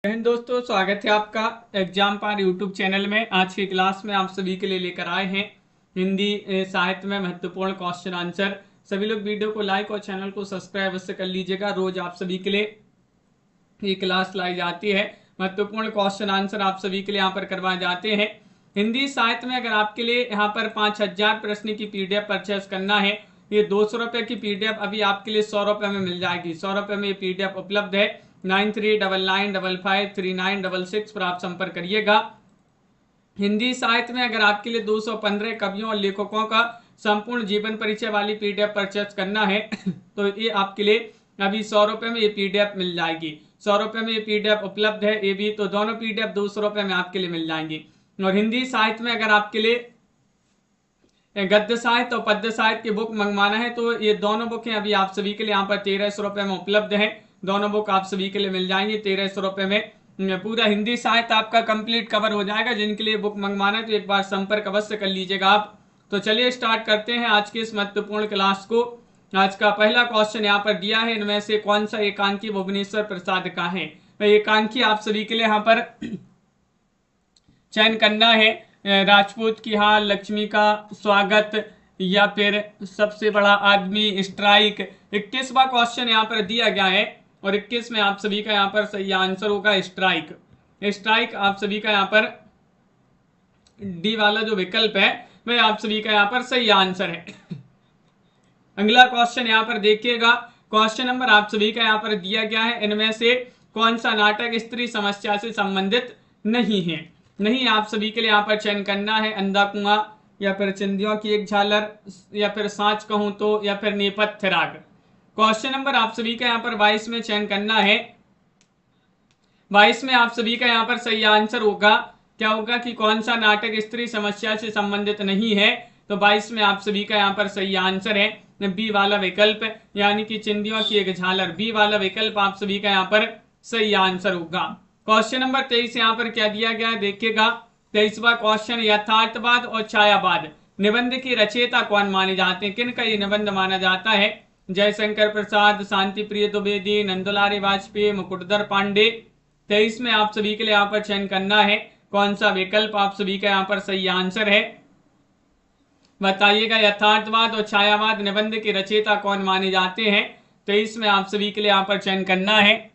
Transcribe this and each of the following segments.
बहन दोस्तों, स्वागत है आपका एग्जाम पार यूट्यूब चैनल में। आज की क्लास में आप सभी के लिए लेकर आए हैं हिंदी साहित्य में महत्वपूर्ण क्वेश्चन आंसर। सभी लोग वीडियो को लाइक और चैनल को सब्सक्राइब अवश्य कर लीजिएगा। रोज आप सभी के लिए ये क्लास लाई जाती है। महत्वपूर्ण क्वेश्चन आंसर आप सभी के लिए यहाँ पर करवाए जाते हैं। हिंदी साहित्य में अगर आपके लिए यहाँ पर 5000 प्रश्न की पीडीएफ परचेस करना है, ये 200 रुपए की पीडीएफ अभी आपके लिए 100 रुपए में मिल जाएगी। 100 रुपए में ये पीडीएफ उपलब्ध है। 9399553966 पर आप संपर्क करिएगा। हिंदी साहित्य में अगर आपके लिए 215 कवियों और लेखकों का संपूर्ण जीवन परिचय वाली पीडीएफ परचेस करना है तो ये आपके लिए अभी 100 रुपए में ये पीडीएफ मिल जाएगी। 100 रुपए में ये पीडीएफ उपलब्ध है। ये भी तो दोनों पीडीएफ 200 रुपए में आपके लिए मिल जाएंगी। और हिंदी साहित्य में अगर आपके लिए गद्य साहित्य और पद्य साहित्य की बुक मंगवाना है तो ये दोनों बुकें अभी आप सभी के लिए यहाँ पर 1300 रुपए में उपलब्ध है। दोनों बुक आप सभी के लिए मिल जाएंगी 1300 रुपए में। पूरा हिंदी साहित्य आपका कंप्लीट कवर हो जाएगा। जिनके लिए बुक मंगवाना है तो एक बार संपर्क अवश्य कर लीजिएगा आप। तो चलिए स्टार्ट करते हैं आज की इस महत्वपूर्ण क्लास को। आज का पहला क्वेश्चन यहाँ पर दिया है, इनमें से कौन सा एकांकी भुवनेश्वर प्रसाद का है। एकांकी आप सभी के लिए यहाँ पर चयन करना है। राजपूत की हार, लक्ष्मी का स्वागत, या फिर सबसे बड़ा आदमी, स्ट्राइक। 21वां क्वेश्चन यहाँ पर दिया गया है और 21 में आप सभी का यहाँ पर सही आंसर होगा स्ट्राइक। स्ट्राइक आप सभी का यहाँ पर डी वाला जो विकल्प है वह आप सभी का यहाँ पर सही आंसर है। अगला क्वेश्चन यहाँ पर देखिएगा। क्वेश्चन नंबर आप सभी का यहाँ पर दिया गया है, इनमें से कौन सा नाटक स्त्री समस्या से संबंधित नहीं है। नहीं आप सभी के लिए यहाँ पर चयन करना है अंधा कुआं, या फिर चिंदियों की एक झालर, या फिर सांच कहूं तो, या फिर नेपथ्य राग। क्वेश्चन नंबर आप सभी का यहाँ पर 22 में चयन करना है। 22 में आप सभी का यहाँ पर सही आंसर होगा, क्या होगा कि कौन सा नाटक स्त्री समस्या से संबंधित नहीं है। तो 22 में आप सभी का यहाँ पर सही आंसर है बी वाला विकल्प, यानी कि चिंदियों की एक झालर। बी वाला विकल्प आप सभी का यहाँ पर सही आंसर होगा। क्वेश्चन नंबर 23 यहाँ पर क्या दिया गया है देखिएगा। 23वां क्वेश्चन, यथार्थवाद और छायावाद निबंध की रचयिता कौन माने जाते हैं। किन का ये निबंध माना जाता है। जयशंकर प्रसाद, शांति प्रिय द्विवेदी, नंदलाल वाजपेयी, मुकुटधर पांडे। 23 में आप सभी के लिए यहाँ पर चयन करना है कौन सा विकल्प आप सभी का यहाँ पर सही आंसर है, बताइएगा। यथार्थवाद और छायावाद निबंध के रचयिता कौन माने जाते हैं। 23 में आप सभी के लिए यहाँ पर चयन करना है।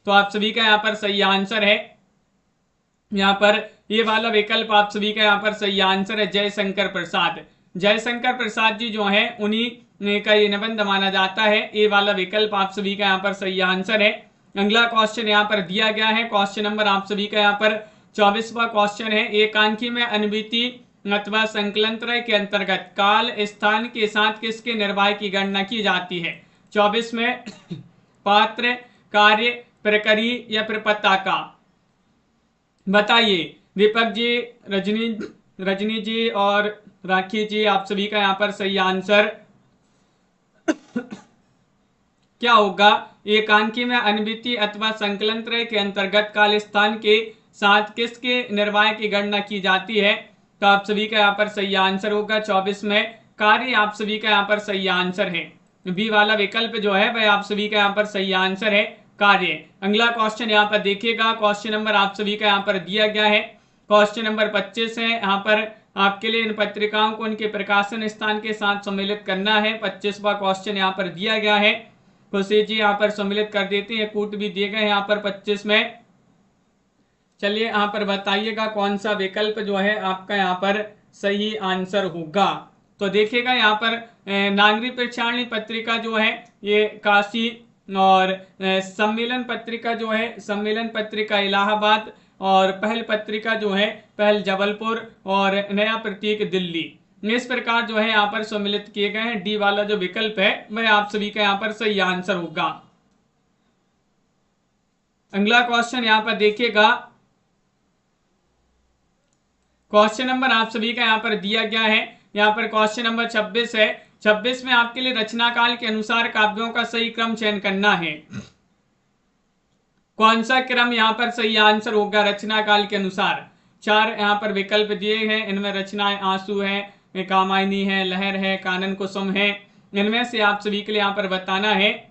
तो आप सभी का यहाँ पर सही आंसर है यहाँ पर ये वाला विकल्प आप सभी का यहाँ पर सही आंसर है, जयशंकर प्रसाद। जयशंकर प्रसाद जी जो है उन्हीं का ये निबंध माना जाता है। ये वाला विकल्प आप सभी का यहाँ पर सही आंसर है। अगला क्वेश्चन यहाँ पर दिया गया है। क्वेश्चन नंबर आप सभी का यहाँ पर 24वां क्वेश्चन है। एकांकी में अनविति अथवा संकलन त्रय के अंतर्गत काल स्थान के साथ किसके निर्वाह की गणना की जाती है। 24 में पात्र, कार्य, प्रकरी या फिर पताका। बताइए दीपक जी, रजनी जी और राखी जी, आप सभी का यहाँ पर सही आंसर क्या होगा। एकांकी में अनविति अथवा संकलन त्रय के अंतर्गत काल स्थान के साथ किसके निर्वाह की गणना की जाती है। तो आप सभी का यहाँ पर सही आंसर होगा 24 में कार्य आप सभी का यहाँ पर सही आंसर है। बी वाला विकल्प जो है वह आप सभी का यहाँ पर सही आंसर है, कार्य। अगला क्वेश्चन यहाँ पर देखिएगा। क्वेश्चन नंबर आप सभी का यहाँ पर दिया गया है। क्वेश्चन नंबर 25 है। यहाँ पर आपके लिए इन पत्रिकाओं को उनके प्रकाशन स्थान के साथ सम्मिलित करना है। 25वां क्वेश्चन यहाँ पर दिया गया है। खुशी जी यहाँ पर सम्मिलित कर देते हैं, कूट भी दिए गए यहाँ पर 25 में। चलिए यहाँ पर बताइएगा कौन सा विकल्प जो है आपका यहाँ पर सही आंसर होगा। तो देखिएगा यहाँ पर नागरिक प्रचारणी पत्रिका जो है ये काशी, और सम्मेलन पत्रिका जो है सम्मेलन पत्रिका इलाहाबाद, और पहल पत्रिका जो है पहल जबलपुर, और नया प्रतीक दिल्ली। इस प्रकार जो है यहाँ पर सम्मिलित किए गए हैं। डी वाला जो विकल्प है वह आप सभी का यहाँ पर सही आंसर होगा। अगला क्वेश्चन यहाँ पर देखिएगा। क्वेश्चन नंबर आप सभी का यहाँ पर दिया गया है। यहाँ पर क्वेश्चन नंबर 26 है। 26 में आपके लिए रचना काल के अनुसार काव्यों का सही क्रम चयन करना है। कौन सा क्रम यहाँ पर सही आंसर होगा रचना काल के अनुसार। 4 यहाँ पर विकल्प दिए हैं, इनमें रचनाएं आंसू है, कामायनी है, लहर है, कानन कुसुम है। इनमें से आप सभी के लिए यहाँ पर बताना है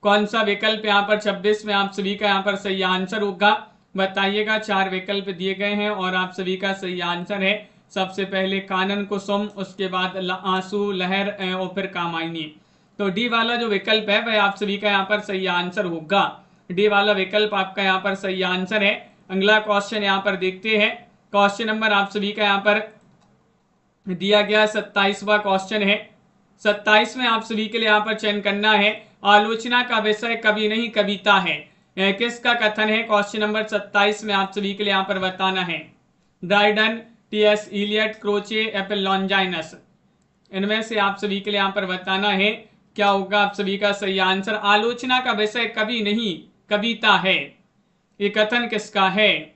कौन सा विकल्प यहाँ पर 26 में आप सभी का यहाँ पर सही आंसर होगा, बताइएगा। 4 विकल्प दिए गए हैं और आप सभी का सही आंसर है सबसे पहले कानन कुसुम, उसके बाद आंसू, लहर और फिर कामायनी। तो डी वाला जो विकल्प है वह आप सभी का यहाँ पर सही आंसर होगा। डी वाला विकल्प आपका यहाँ पर सही आंसर है। अगला क्वेश्चन यहाँ पर देखते हैं। क्वेश्चन नंबर आप सभी का यहाँ पर दिया गया 27वां क्वेश्चन है। 27 में आप सभी के लिए यहाँ पर चयन करना है, आलोचना का विषय कवि नहीं कविता है। किसका कथन है? क्वेश्चन नंबर 27 में आप सभी के लिए यहाँ पर बताना है। Dryden, T S. इलियट, क्रोचे, एपल लॉन्जाइनस, इनमें से आप सभी के लिए यहाँ पर बताना है क्या होगा आप सभी का सही आंसर। आलोचना का विषय कवि नहीं कविता है, ये कथन किसका है?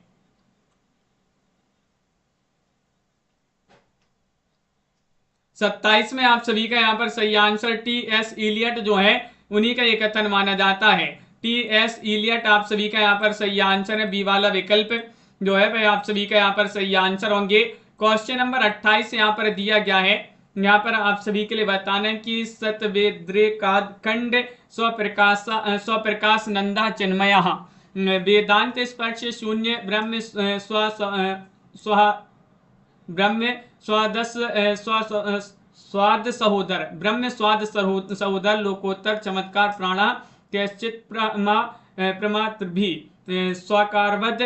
सत्ताईस में आप सभी का यहाँ पर सही आंसर टी.एस. इलियट जो है उन्हीं का ये कथन माना जाता है। टी.एस. इलियट आप सभी का यहाँ पर सही आंसर है। बी वाला विकल्प जो है वह आप सभी का यहाँ पर सही आंसर होंगे। क्वेश्चन नंबर 28 यहाँ पर दिया गया है। यहाँ पर आप सभी के लिए बताना है कि सतवेद्रेकादखंड स्वप्रकाश नंदा चिन्मय वेदांत स्पर्श शून्य ब्रह्म स्वाद सहोदर ब्रह्म स्वाद सहोदर लोकोत्तर चमत्कार प्राणा कैश्चित प्रमात्र स्वाकारवद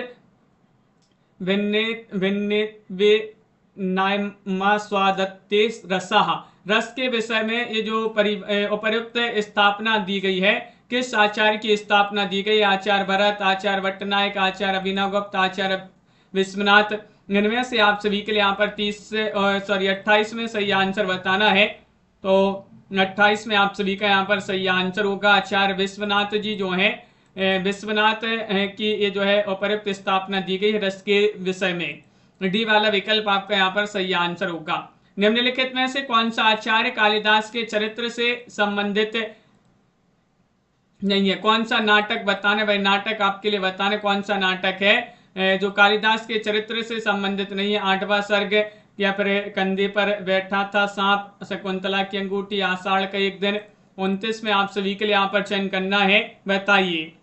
स्वादत्ते रसः। रस के विषय में ये जो उपर्युक्त स्थापना दी गई है, किस आचार्य की स्थापना दी गई? आचार्य भरत, आचार्य भट्टनायक, आचार्य अभिनवगुप्त, आचार्य विश्वनाथ। इनमें से आप सभी के लिए यहाँ पर 28 में सही आंसर बताना है। तो 28 में आप सभी का यहाँ पर सही आंसर होगा आचार्य विश्वनाथ जी जो है, विश्वनाथ की ये जो है उपर्युक्त स्थापना दी गई है रस के विषय में। डी वाला विकल्प आपका यहाँ पर सही आंसर होगा। निम्नलिखित में से कौन सा आचार्य कालिदास के चरित्र से संबंधित नहीं है? कौन सा नाटक बताने, भाई नाटक आपके लिए बताने कौन सा नाटक है जो कालिदास के चरित्र से संबंधित नहीं है? 8वां सर्ग, या फिर कंधे पर बैठा था सांप, शकुंतला की अंगूठी, आषाढ़ का एक दिन। 29 में आप सभी के लिए यहाँ पर चयन करना है, बताइए।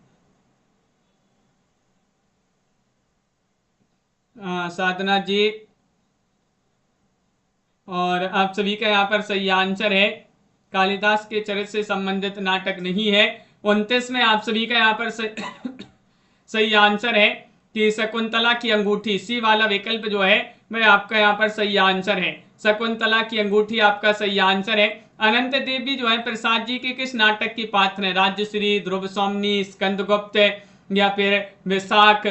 साधना जी, और आप सभी का यहाँ पर सही आंसर है कालिदास के चरित्र से संबंधित नाटक नहीं है। 29 में आप सभी का यहाँ पर सही आंसर है कि शकुंतला की अंगूठी। सी वाला विकल्प जो है वह आपका यहाँ पर सही आंसर है। शकुंतला की अंगूठी आपका सही आंसर है। अनंत देवी जो है प्रसाद जी के किस नाटक की पात्र है? राज्यश्री, ध्रुव सौमनी, स्कंदगुप्त या फिर विशाख।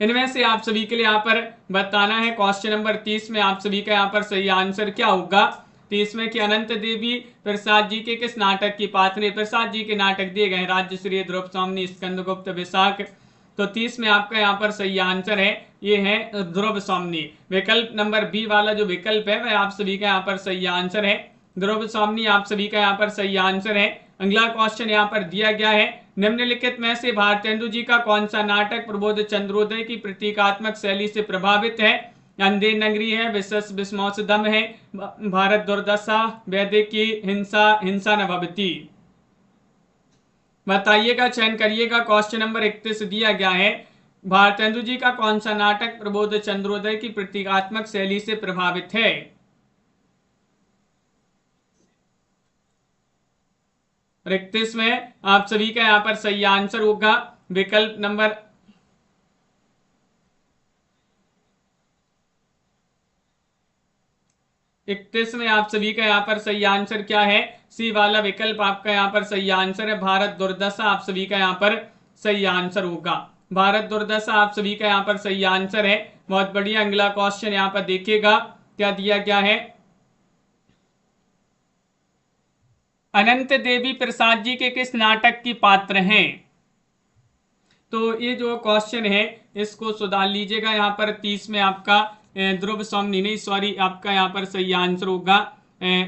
इनमें से आप सभी के लिए यहाँ पर बताना है। क्वेश्चन नंबर 30 में आप सभी का यहाँ पर सही आंसर क्या होगा? 30 में कि अनंत देवी प्रसाद जी के किस नाटक की पात्र है? प्रसाद जी के नाटक दिए गए राज्यश्री, ध्रुव सौमनी, स्कंदगुप्त, विशाख। तो 30 में आपका यहाँ पर सही आंसर है, ये है ध्रुव सौमनी। विकल्प नंबर बी वाला जो विकल्प है वह आप सभी का यहाँ पर सही आंसर है। ध्रुव सौमनी आप सभी का यहाँ पर सही आंसर है। अगला क्वेश्चन यहाँ पर दिया गया है, निम्नलिखित में से भारतेंदु जी का कौन सा नाटक प्रबोध चंद्रोदय की प्रतीकात्मक शैली से प्रभावित है? अंधे नगरी है, विशेष विस्मौसदम है, भारत दुर्दशा, वैदिक की हिंसा, हिंसा न भवती। बताइएगा, चयन करिएगा। क्वेश्चन नंबर 31 दिया गया है, भारतेंदु जी का कौन सा नाटक प्रबोध चंद्रोदय की प्रतीकात्मक शैली से प्रभावित है? और 31 में आप सभी का यहाँ पर सही आंसर होगा विकल्प नंबर 31 में आप सभी का यहाँ पर सही आंसर क्या है? सी वाला विकल्प आपका यहाँ पर सही आंसर है, भारत दुर्दशा आप सभी का यहाँ पर सही आंसर होगा। भारत दुर्दशा आप सभी का यहाँ पर सही आंसर है। बहुत बढ़िया। अगला क्वेश्चन यहाँ पर देखिएगा क्या दिया गया है। अनंत देवी प्रसाद जी के किस नाटक की पात्र हैं? तो ये जो क्वेश्चन है इसको सुधार लीजिएगा। यहाँ पर 30 में आपका ध्रुव सौमनी नहीं, सॉरी, आपका यहाँ पर सही आंसर होगा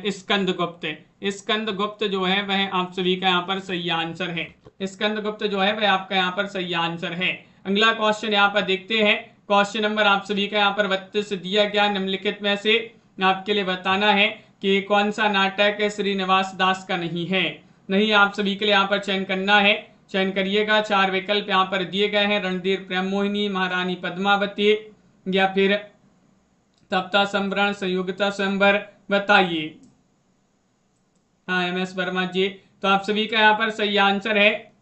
स्कंदगुप्त। स्कंदगुप्त जो है वह आप सभी का यहाँ पर सही आंसर है। स्कंदगुप्त जो है वह आपका यहाँ पर सही आंसर है। अगला क्वेश्चन यहाँ पर देखते हैं। क्वेश्चन नंबर आप सभी का यहाँ पर 32 दिया गया, निम्नलिखित में से आपके लिए बताना है कि कौन सा नाटक श्रीनिवास दास का नहीं है। नहीं आप सभी के लिए यहाँ पर चयन करना है, चयन करिएगा। 4 विकल्प यहाँ पर दिए गए हैं, रणधीर प्रेम मोहिनी, महारानी पद्मावती या फिर तप्ता संवरण, संयुक्ता स्वयंवर, बताइए। हाँ MS वर्मा जी, तो आप सभी का यहाँ पर सही आंसर है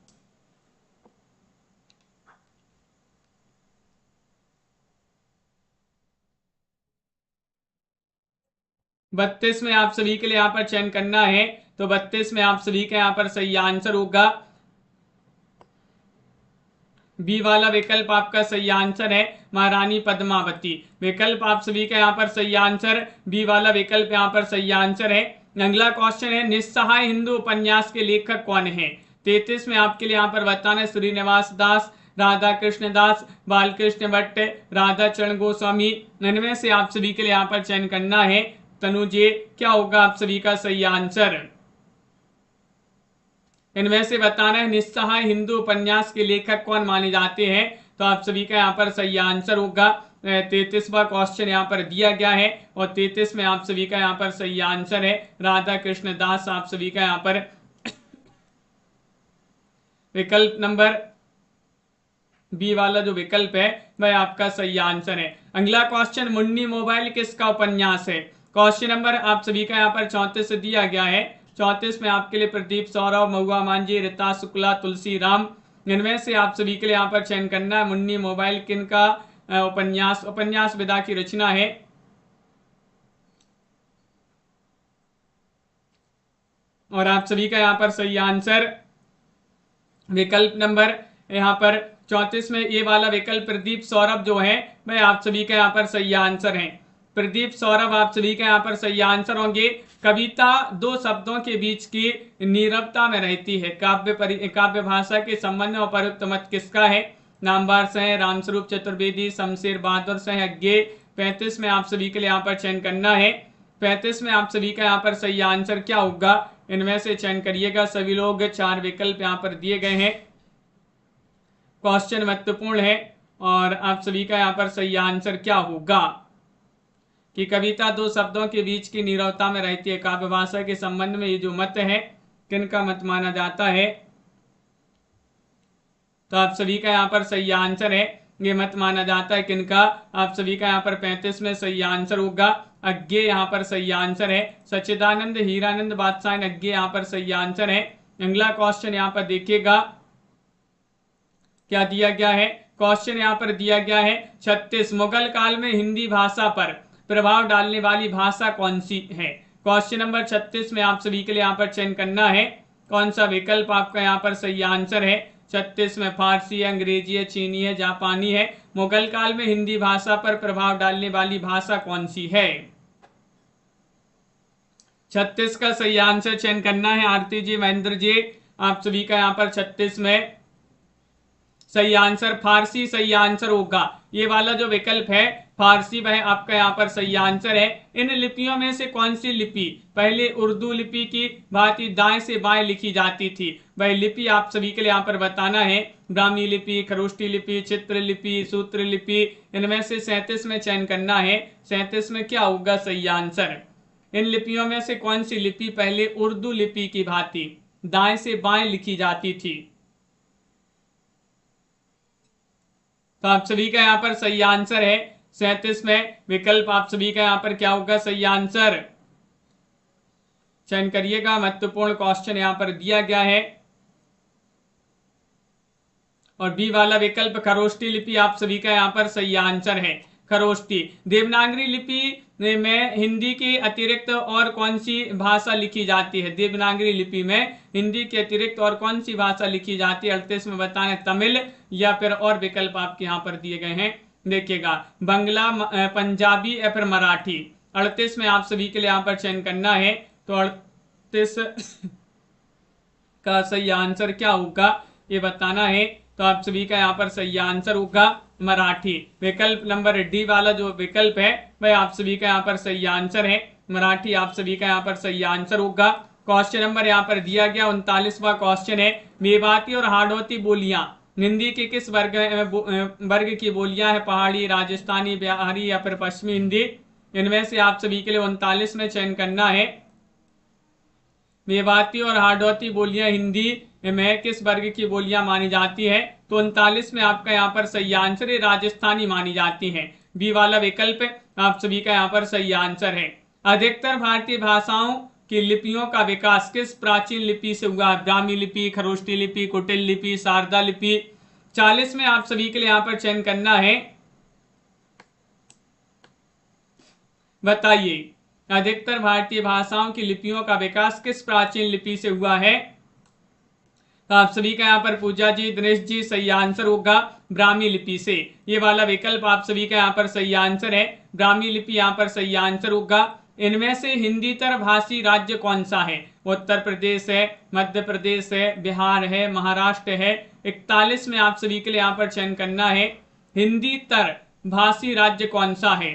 32 में आप सभी के लिए यहाँ पर चयन करना है। तो 32 में आप सभी का यहाँ पर सही आंसर होगा बी वाला विकल्प आपका सही आंसर है, महारानी पद्मावती। विकल्प आप सभी का यहाँ पर सही आंसर, बी वाला विकल्प यहाँ पर सही आंसर है। अगला क्वेश्चन है, निस्सहाय हिंदू उपन्यास के लेखक कौन है? 33 में आपके लिए यहाँ पर बताना है श्रीनिवास दास, राधा कृष्ण दास, बालकृष्ण भट्ट, राधा चरण गोस्वामी। इनमें से आप सभी के लिए यहाँ पर चयन करना है। तनुजे, क्या होगा आप सभी का सही आंसर? इनमें से बताना है निस्सहाय हिंदू उपन्यास के लेखक कौन माने जाते हैं। तो आप सभी का यहाँ पर सही आंसर होगा 33वां क्वेश्चन यहाँ पर दिया गया है और 33 में आप सभी का यहाँ पर सही आंसर है राधा कृष्ण दास। आप सभी का यहाँ पर विकल्प नंबर बी वाला जो विकल्प है वह आपका सही आंसर है। अगला क्वेश्चन, मुन्नी मोबाइल किसका उपन्यास है? क्वेश्चन नंबर आप सभी का यहाँ पर 34 दिया गया है। 34 में आपके लिए प्रदीप सौरभ, महुआ मांझी, रीता शुक्ला, तुलसी राम। इनमें से आप सभी के लिए यहाँ पर चयन करना है। मुन्नी मोबाइल किन का उपन्यास विधा की रचना है? और आप सभी का यहाँ पर सही आंसर विकल्प नंबर यहाँ पर 34 में ये वाला विकल्प प्रदीप सौरभ जो है वह आप सभी का यहाँ पर सही आंसर है। प्रदीप सौरभ आप सभी का यहाँ पर सही आंसर होंगे। कविता दो शब्दों के बीच की नीरवता में रहती है। काव्य भाषा के संबंध में उपयुक्त मत किसका है? नामवार सह, रामस्वरूप चतुर्वेदी, शमशेर बहादुर सह, अज्ञे। 35 में आप सभी के लिए यहाँ पर चयन करना है। 35 में आप सभी का यहाँ पर सही आंसर क्या होगा? इनमें से चयन करिएगा सभी लोग। 4 विकल्प यहाँ पर दिए गए हैं। क्वेश्चन महत्वपूर्ण है और आप सभी का यहाँ पर सही आंसर क्या होगा कि कविता दो शब्दों के बीच की नीरवता में रहती है। काव्य भाषा के संबंध में ये जो मत है किनका मत माना जाता है? तो आप सभी का यहाँ पर सही आंसर है, ये मत माना जाता है किनका? आप सभी का यहाँ पर 35 में सही आंसर होगा अज्ञे। यहाँ पर सही आंसर है। सच्चिदानंद, हीरानंद बादशाह, अज्ञे यहाँ पर सही आंसर है। अगला क्वेश्चन यहाँ पर देखिएगा क्या दिया गया है। क्वेश्चन यहाँ पर दिया गया है 36, मुगल काल में हिंदी भाषा पर प्रभाव डालने वाली भाषा कौन सी है? क्वेश्चन नंबर 36 में आप सभी के लिए यहाँ पर चयन करना है। कौन सा विकल्प आपका यहाँ पर सही आंसर है? 36 में फारसी है, अंग्रेजी है, चीनी है, जापानी है। मुगल काल में हिंदी भाषा पर प्रभाव डालने वाली भाषा कौन सी है? 36 का सही आंसर चयन करना है। आरती जी, महेंद्र जी, आप सभी का यहाँ पर 36 में सही आंसर फारसी सही आंसर होगा। ये वाला जो विकल्प है फारसी वह आपका यहाँ पर सही आंसर है। इन लिपियों में से कौन सी लिपि पहले उर्दू लिपि की भांति दाएं से बाएं लिखी जाती थी? वह लिपि आप सभी के लिए यहाँ पर बताना है। ब्राह्मी लिपि, खरोष्टी लिपि, चित्र लिपि, सूत्र लिपि। इनमें से 37 में चयन करना है। 37 में क्या होगा सही आंसर? इन लिपियों में से कौन सी लिपि पहले उर्दू लिपि की भांति दाएं से बाएं लिखी जाती थी? तो आप सभी का यहाँ पर सही आंसर है 37 में विकल्प आप सभी का यहाँ पर क्या होगा सही आंसर? चयन करिएगा। महत्वपूर्ण क्वेश्चन यहाँ पर दिया गया है और बी वाला विकल्प खरोष्टी लिपि आप सभी का यहाँ पर सही आंसर है। खरोष्टी देवनागरी लिपि में हिंदी के अतिरिक्त और कौन सी भाषा लिखी जाती है? देवनागरी लिपि में हिंदी के अतिरिक्त और कौन सी भाषा लिखी जाती है? 38 में बताना तमिल या फिर और विकल्प आपके यहाँ पर दिए गए हैं। देखिएगा बंगला, पंजाबी या फिर मराठी। 38 में आप सभी के लिए यहाँ पर चयन करना है। तो 38 का सही आंसर क्या होगा ये बताना है। तो आप सभी का यहाँ पर सही आंसर होगा मराठी। विकल्प नंबर डी वाला जो विकल्प है वह आप सभी का यहाँ पर सही आंसर है। मराठी आप सभी का यहाँ पर सही आंसर होगा। क्वेश्चन नंबर यहाँ पर दिया गया 39वां क्वेश्चन है, मेवाती और हाड़ौती बोलियां हिंदी के किस वर्ग की बोलियां है? पहाड़ी, राजस्थानी, बिहारी या फिर पश्चिमी हिंदी। इनमें से आप सभी के लिए 39 में चयन करना है। मेवाती और हाड़ौती बोलियां हिंदी में किस वर्ग की बोलियां मानी जाती है? तो 39 में आपका यहाँ पर सही आंसर है, राजस्थानी मानी जाती है। बी वाला विकल्प आप सभी का यहाँ पर सही आंसर है। अधिकतर भारतीय भाषाओं की लिपियों का विकास किस प्राचीन लिपि से हुआ? ब्राह्मी लिपि, खरोष्टी लिपि, कुटिल लिपि, शारदा लिपि। 40 में आप सभी के लिए यहाँ पर चयन करना है, बताइए अधिकतर भारतीय भाषाओं की लिपियों का विकास किस प्राचीन लिपि से हुआ है? तो आप सभी का यहाँ पर पूजा जी, दिनेश जी, सही आंसर होगा ब्राह्मी लिपि से। ये वाला विकल्प आप सभी का यहाँ पर सही आंसर है, ब्राह्मी लिपि यहाँ पर सही आंसर होगा। इनमें से हिंदीतर भाषी राज्य कौन सा है? उत्तर प्रदेश है, मध्य प्रदेश है, बिहार है, महाराष्ट्र है। 41 में आप सभी के लिए यहाँ पर चयन करना है, हिंदीतर भाषी राज्य कौन सा है?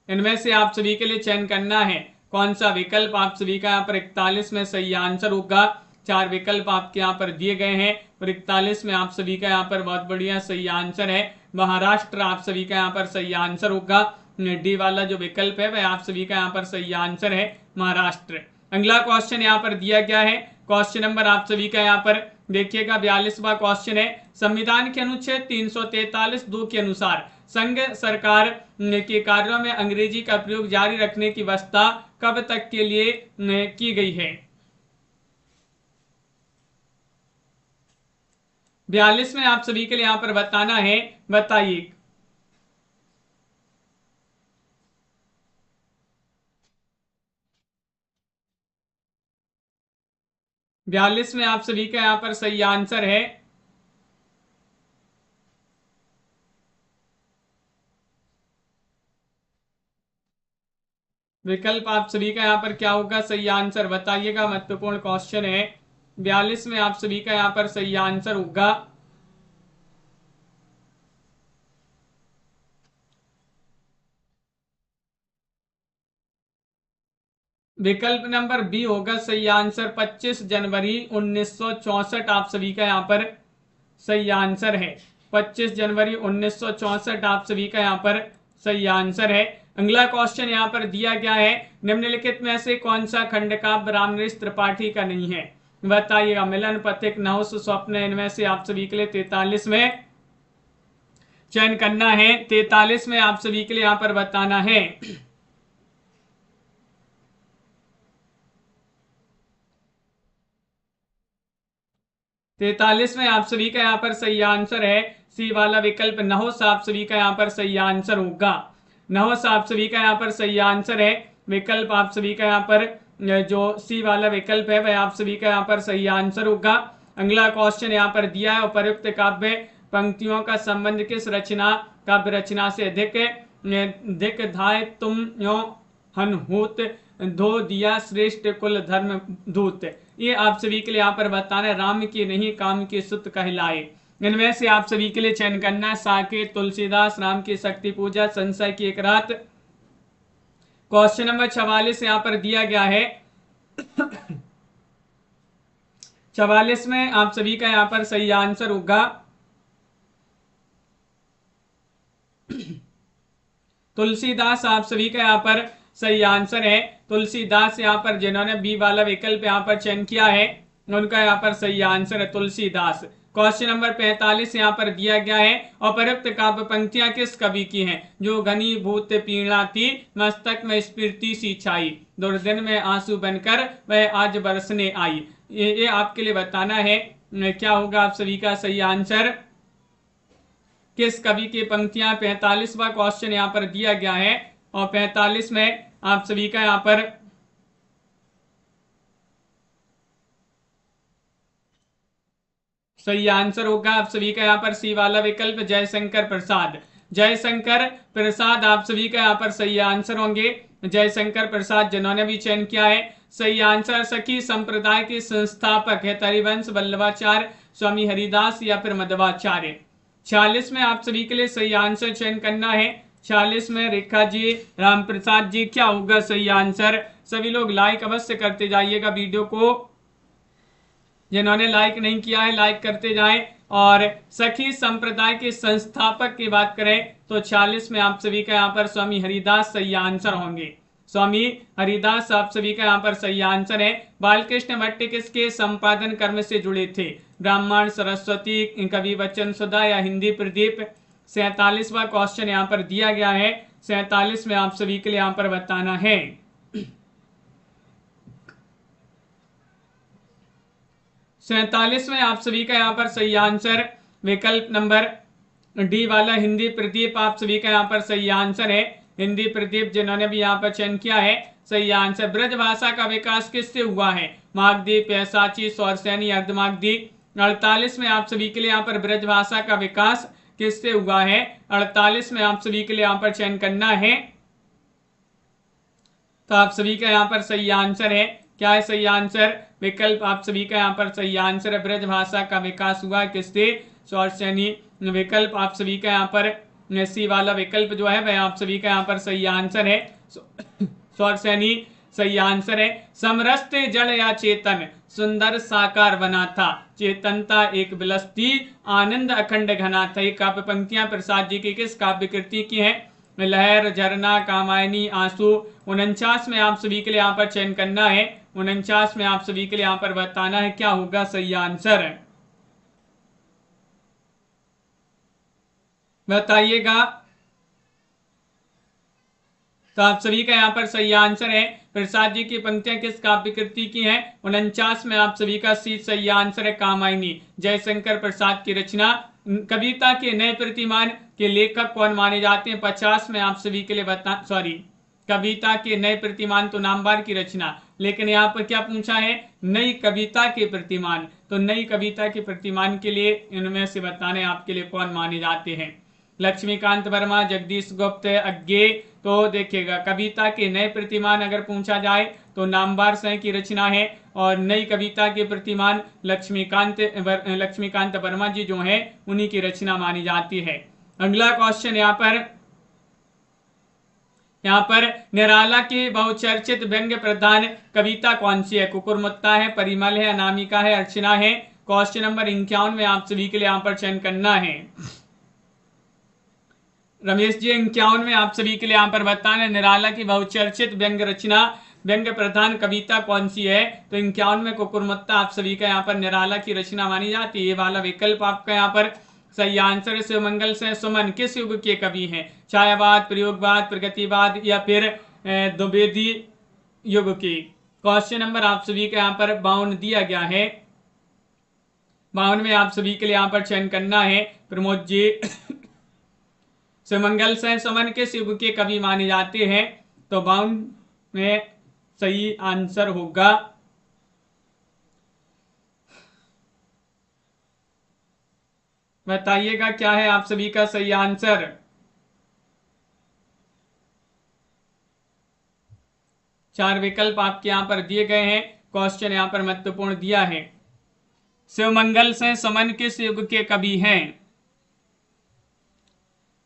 इनमें से आप सभी के लिए चयन करना है कौन सा विकल्प आप सभी का यहाँ पर 41 में सही आंसर होगा। 4 विकल्प आपके यहाँ पर दिए गए हैं और 41 में आप सभी का यहाँ पर बहुत बढ़िया सही आंसर है, महाराष्ट्र आप सभी का यहाँ पर सही आंसर होगा। डी वाला जो विकल्प है वह आप सभी का यहाँ पर सही आंसर है, महाराष्ट्र। अगला क्वेश्चन यहाँ पर दिया गया है, क्वेश्चन नंबर आप सभी का यहाँ पर देखिएगा 42वां क्वेश्चन है। संविधान के अनुच्छेद 343(2) के अनुसार संघ सरकार के कार्यों में अंग्रेजी का प्रयोग जारी रखने की व्यवस्था कब तक के लिए की गई है? 42 में आप सभी के लिए यहां पर बताना है, बताइए। बयालीस में आप सभी का यहां पर सही आंसर है, विकल्प आप सभी का यहाँ पर क्या होगा, सही आंसर बताइएगा, महत्वपूर्ण क्वेश्चन है। 42 में आप सभी का यहाँ पर सही आंसर होगा विकल्प नंबर बी होगा सही आंसर। 25 जनवरी 1964 आप सभी का यहाँ पर सही आंसर है। 25 जनवरी 1964 आप सभी का यहाँ पर सही आंसर है। अगला क्वेश्चन यहाँ पर दिया गया है, निम्नलिखित में से कौन सा खंड काव्य रामनरेश त्रिपाठी का नहीं है? बताइएगा। मिलन, पथिक, नहुस, स्वप्न, इनमें से आप सभी के लिए 43 में चयन करना है। 43 में आप सभी के लिए यहाँ पर बताना है, 43 में आप सभी का यहाँ पर सही आंसर है सी वाला विकल्प नहुस आप सभी का यहाँ पर सही आंसर होगा। नहुस आप सभी का यहाँ पर सही आंसर है, विकल्प आप सभी का यहाँ पर जो सी वाला विकल्प है वह आप सभी का यहाँ पर सही आंसर होगा। अगला क्वेश्चन यहाँ पर दिया है, उपर्युक्त काव्य पंक्तियों का संबंध किस रचना काव्य रचना से अधिक धाय तुम यो हनहूत धो दिया श्रेष्ठ कुल धर्म दूत। ये आप सभी के लिए यहाँ पर बताना है, राम की नहीं काम की सुत कहलाए। इनमें से आप सभी के लिए चयन करना है, साकेत, तुलसीदास, राम की शक्ति पूजा, संशय की एक रात। क्वेश्चन नंबर 44 यहाँ पर दिया गया है। 44 में आप सभी का यहाँ पर सही आंसर होगा तुलसीदास आप सभी का यहाँ पर सही आंसर है। तुलसीदास यहाँ पर जिन्होंने बी वाला विकल्प यहाँ पर चयन किया है उनका यहाँ पर सही आंसर है तुलसीदास। क्वेश्चन नंबर 45 यहाँ पर दिया गया है, उपरोक्त काव्य पंक्तियां किस कवि की हैं? जो घनीभूत पीड़ा थी मस्तक में स्फूर्ति सी छाई, दुर्दिन में आंसू बनकर वह आज बरसने आई। ये आपके लिए बताना है क्या होगा आप सभी का सही आंसर, किस कवि की पंक्तियां। 45वां क्वेश्चन यहाँ पर दिया गया है और 45 में आप सभी का यहाँ पर सही आंसर होगा आप सभी का यहाँ पर सी वाला विकल्प जयशंकर प्रसाद। जयशंकर प्रसाद आप सभी का यहाँ पर सही आंसर होंगे, जयशंकर प्रसाद जिन्होंने भी चयन किया है। सही आंसर सखी संप्रदाय के संस्थापक है हरिवंश वल्लभाचार्य, स्वामी हरिदास या फिर मध्वाचार्य। 46 में आप सभी के लिए सही आंसर चयन करना है। 46 में रेखा जी, राम प्रसाद जी, क्या होगा सही आंसर? सभी लोग लाइक अवश्य करते जाइएगा वीडियो को, जिन्होंने लाइक नहीं किया है लाइक करते जाएं। और सखी संप्रदाय के संस्थापक की बात करें तो 46 में आप सभी का यहाँ पर स्वामी हरिदास सही आंसर होंगे। स्वामी हरिदास आप सभी का यहाँ पर सही आंसर है। बालकृष्ण भट्ट किसके संपादन कर्म से जुड़े थे? ब्राह्मण, सरस्वती, कवि वचन सुधा या हिंदी प्रदीप? 47वां क्वेश्चन यहाँ पर दिया गया है। 47 में आप सभी के लिए यहाँ पर बताना है। 47 में आप सभी का यहाँ पर सही आंसर विकल्प नंबर डी वाला हिंदी प्रदीप आप सभी का यहाँ पर सही आंसर है। हिंदी प्रदीप जिन्होंने भी यहाँ पर चयन किया है सही आंसर। ब्रज भाषा का विकास किससे हुआ है? मागधी, पैसाची, सौरसैनी, अर्धमागधी? 48 में आप सभी के लिए यहाँ पर ब्रज भाषा का विकास किससे हुआ है? 48 में आप सभी के लिए यहाँ पर चयन करना है। तो आप सभी का यहाँ पर सही आंसर है, क्या है सही आंसर? विकल्प आप सभी का यहाँ पर सही आंसर है। ब्रज भाषा का विकास हुआ किससे? सौरसैनी। विकल्प आप सभी का यहाँ पर सी वाला विकल्प जो है वह आप सभी का यहाँ पर सही आंसर है। सौरसैनी सही आंसर है। समरसते जड़ या चेतन सुंदर साकार बना था, चेतनता एक बिलसती आनंद अखंड घना था। ये काव्य पंक्तियां प्रसाद जी की किस काव्य कृति की है? लहर, झरना, कामायनी, आंसू। 49 में आप सभी के लिए यहाँ पर चयन करना है। 49 में आप सभी के लिए यहाँ पर बताना है क्या होगा सही आंसर, बताइएगा। तो आप सभी का यहाँ पर सही आंसर है। प्रसाद जी की पंक्तियां किस काव्य कृति की हैं? 49 में आप सभी का सी सही आंसर है कामायनी, जयशंकर प्रसाद की रचना। कविता के नए प्रतिमान के लेखक कौन माने जाते हैं? 50 में आप सभी के लिए कविता के नए प्रतिमान तो नामवार की रचना, लेकिन यहाँ पर क्या पूछा है? नई कविता के प्रतिमान। तो नई कविता के प्रतिमान के लिए इनमें से बताने आपके लिए कौन माने जाते हैं? लक्ष्मीकांत वर्मा, जगदीश गुप्त, अज्ञे। तो देखिएगा कविता के नए प्रतिमान अगर पूछा जाए तो नामवार सह की रचना है, और नई कविता के प्रतिमान लक्ष्मीकांत वर्मा जी जो हैं उन्हीं की रचना मानी जाती है। अगला क्वेश्चन यहाँ पर निराला की बहुचर्चित व्यंग्य प्रधान कविता कौन सी है? कुकुरमुत्ता है, परिमल है, अनामिका है, अर्चना है? क्वेश्चन नंबर 51 में आप सभी के लिए यहाँ पर चयन करना है। रमेश जी 51 में आप सभी के लिए यहाँ पर बताना है निराला की बहुचर्चित व्यंग्य रचना व्यंग्य प्रधान कविता कौन सी है? तो 51 में कुकुरमुत्ता आप सभी का यहाँ पर निराला की रचना मानी जाती है। ये वाला विकल्प आपका यहाँ पर सही आंसर है। शिवमंगल से सुमन किस युग के कवि हैं? छायावाद, प्रयोगवाद, प्रगतिवाद या फिर द्विवेदी युग की? क्वेश्चन नंबर आप सभी का यहाँ पर 52 दिया गया है। 52 में आप सभी के लिए यहाँ पर चयन करना है। प्रमोद जी शिवमंगल से सुमन किस युग के कवि माने जाते हैं? तो 52 में सही आंसर होगा बताइएगा क्या है आप सभी का सही आंसर। चार विकल्प आपके यहां पर दिए गए हैं। क्वेश्चन यहां पर महत्वपूर्ण दिया है। शिवमंगल से समन किस युग के कवि हैं?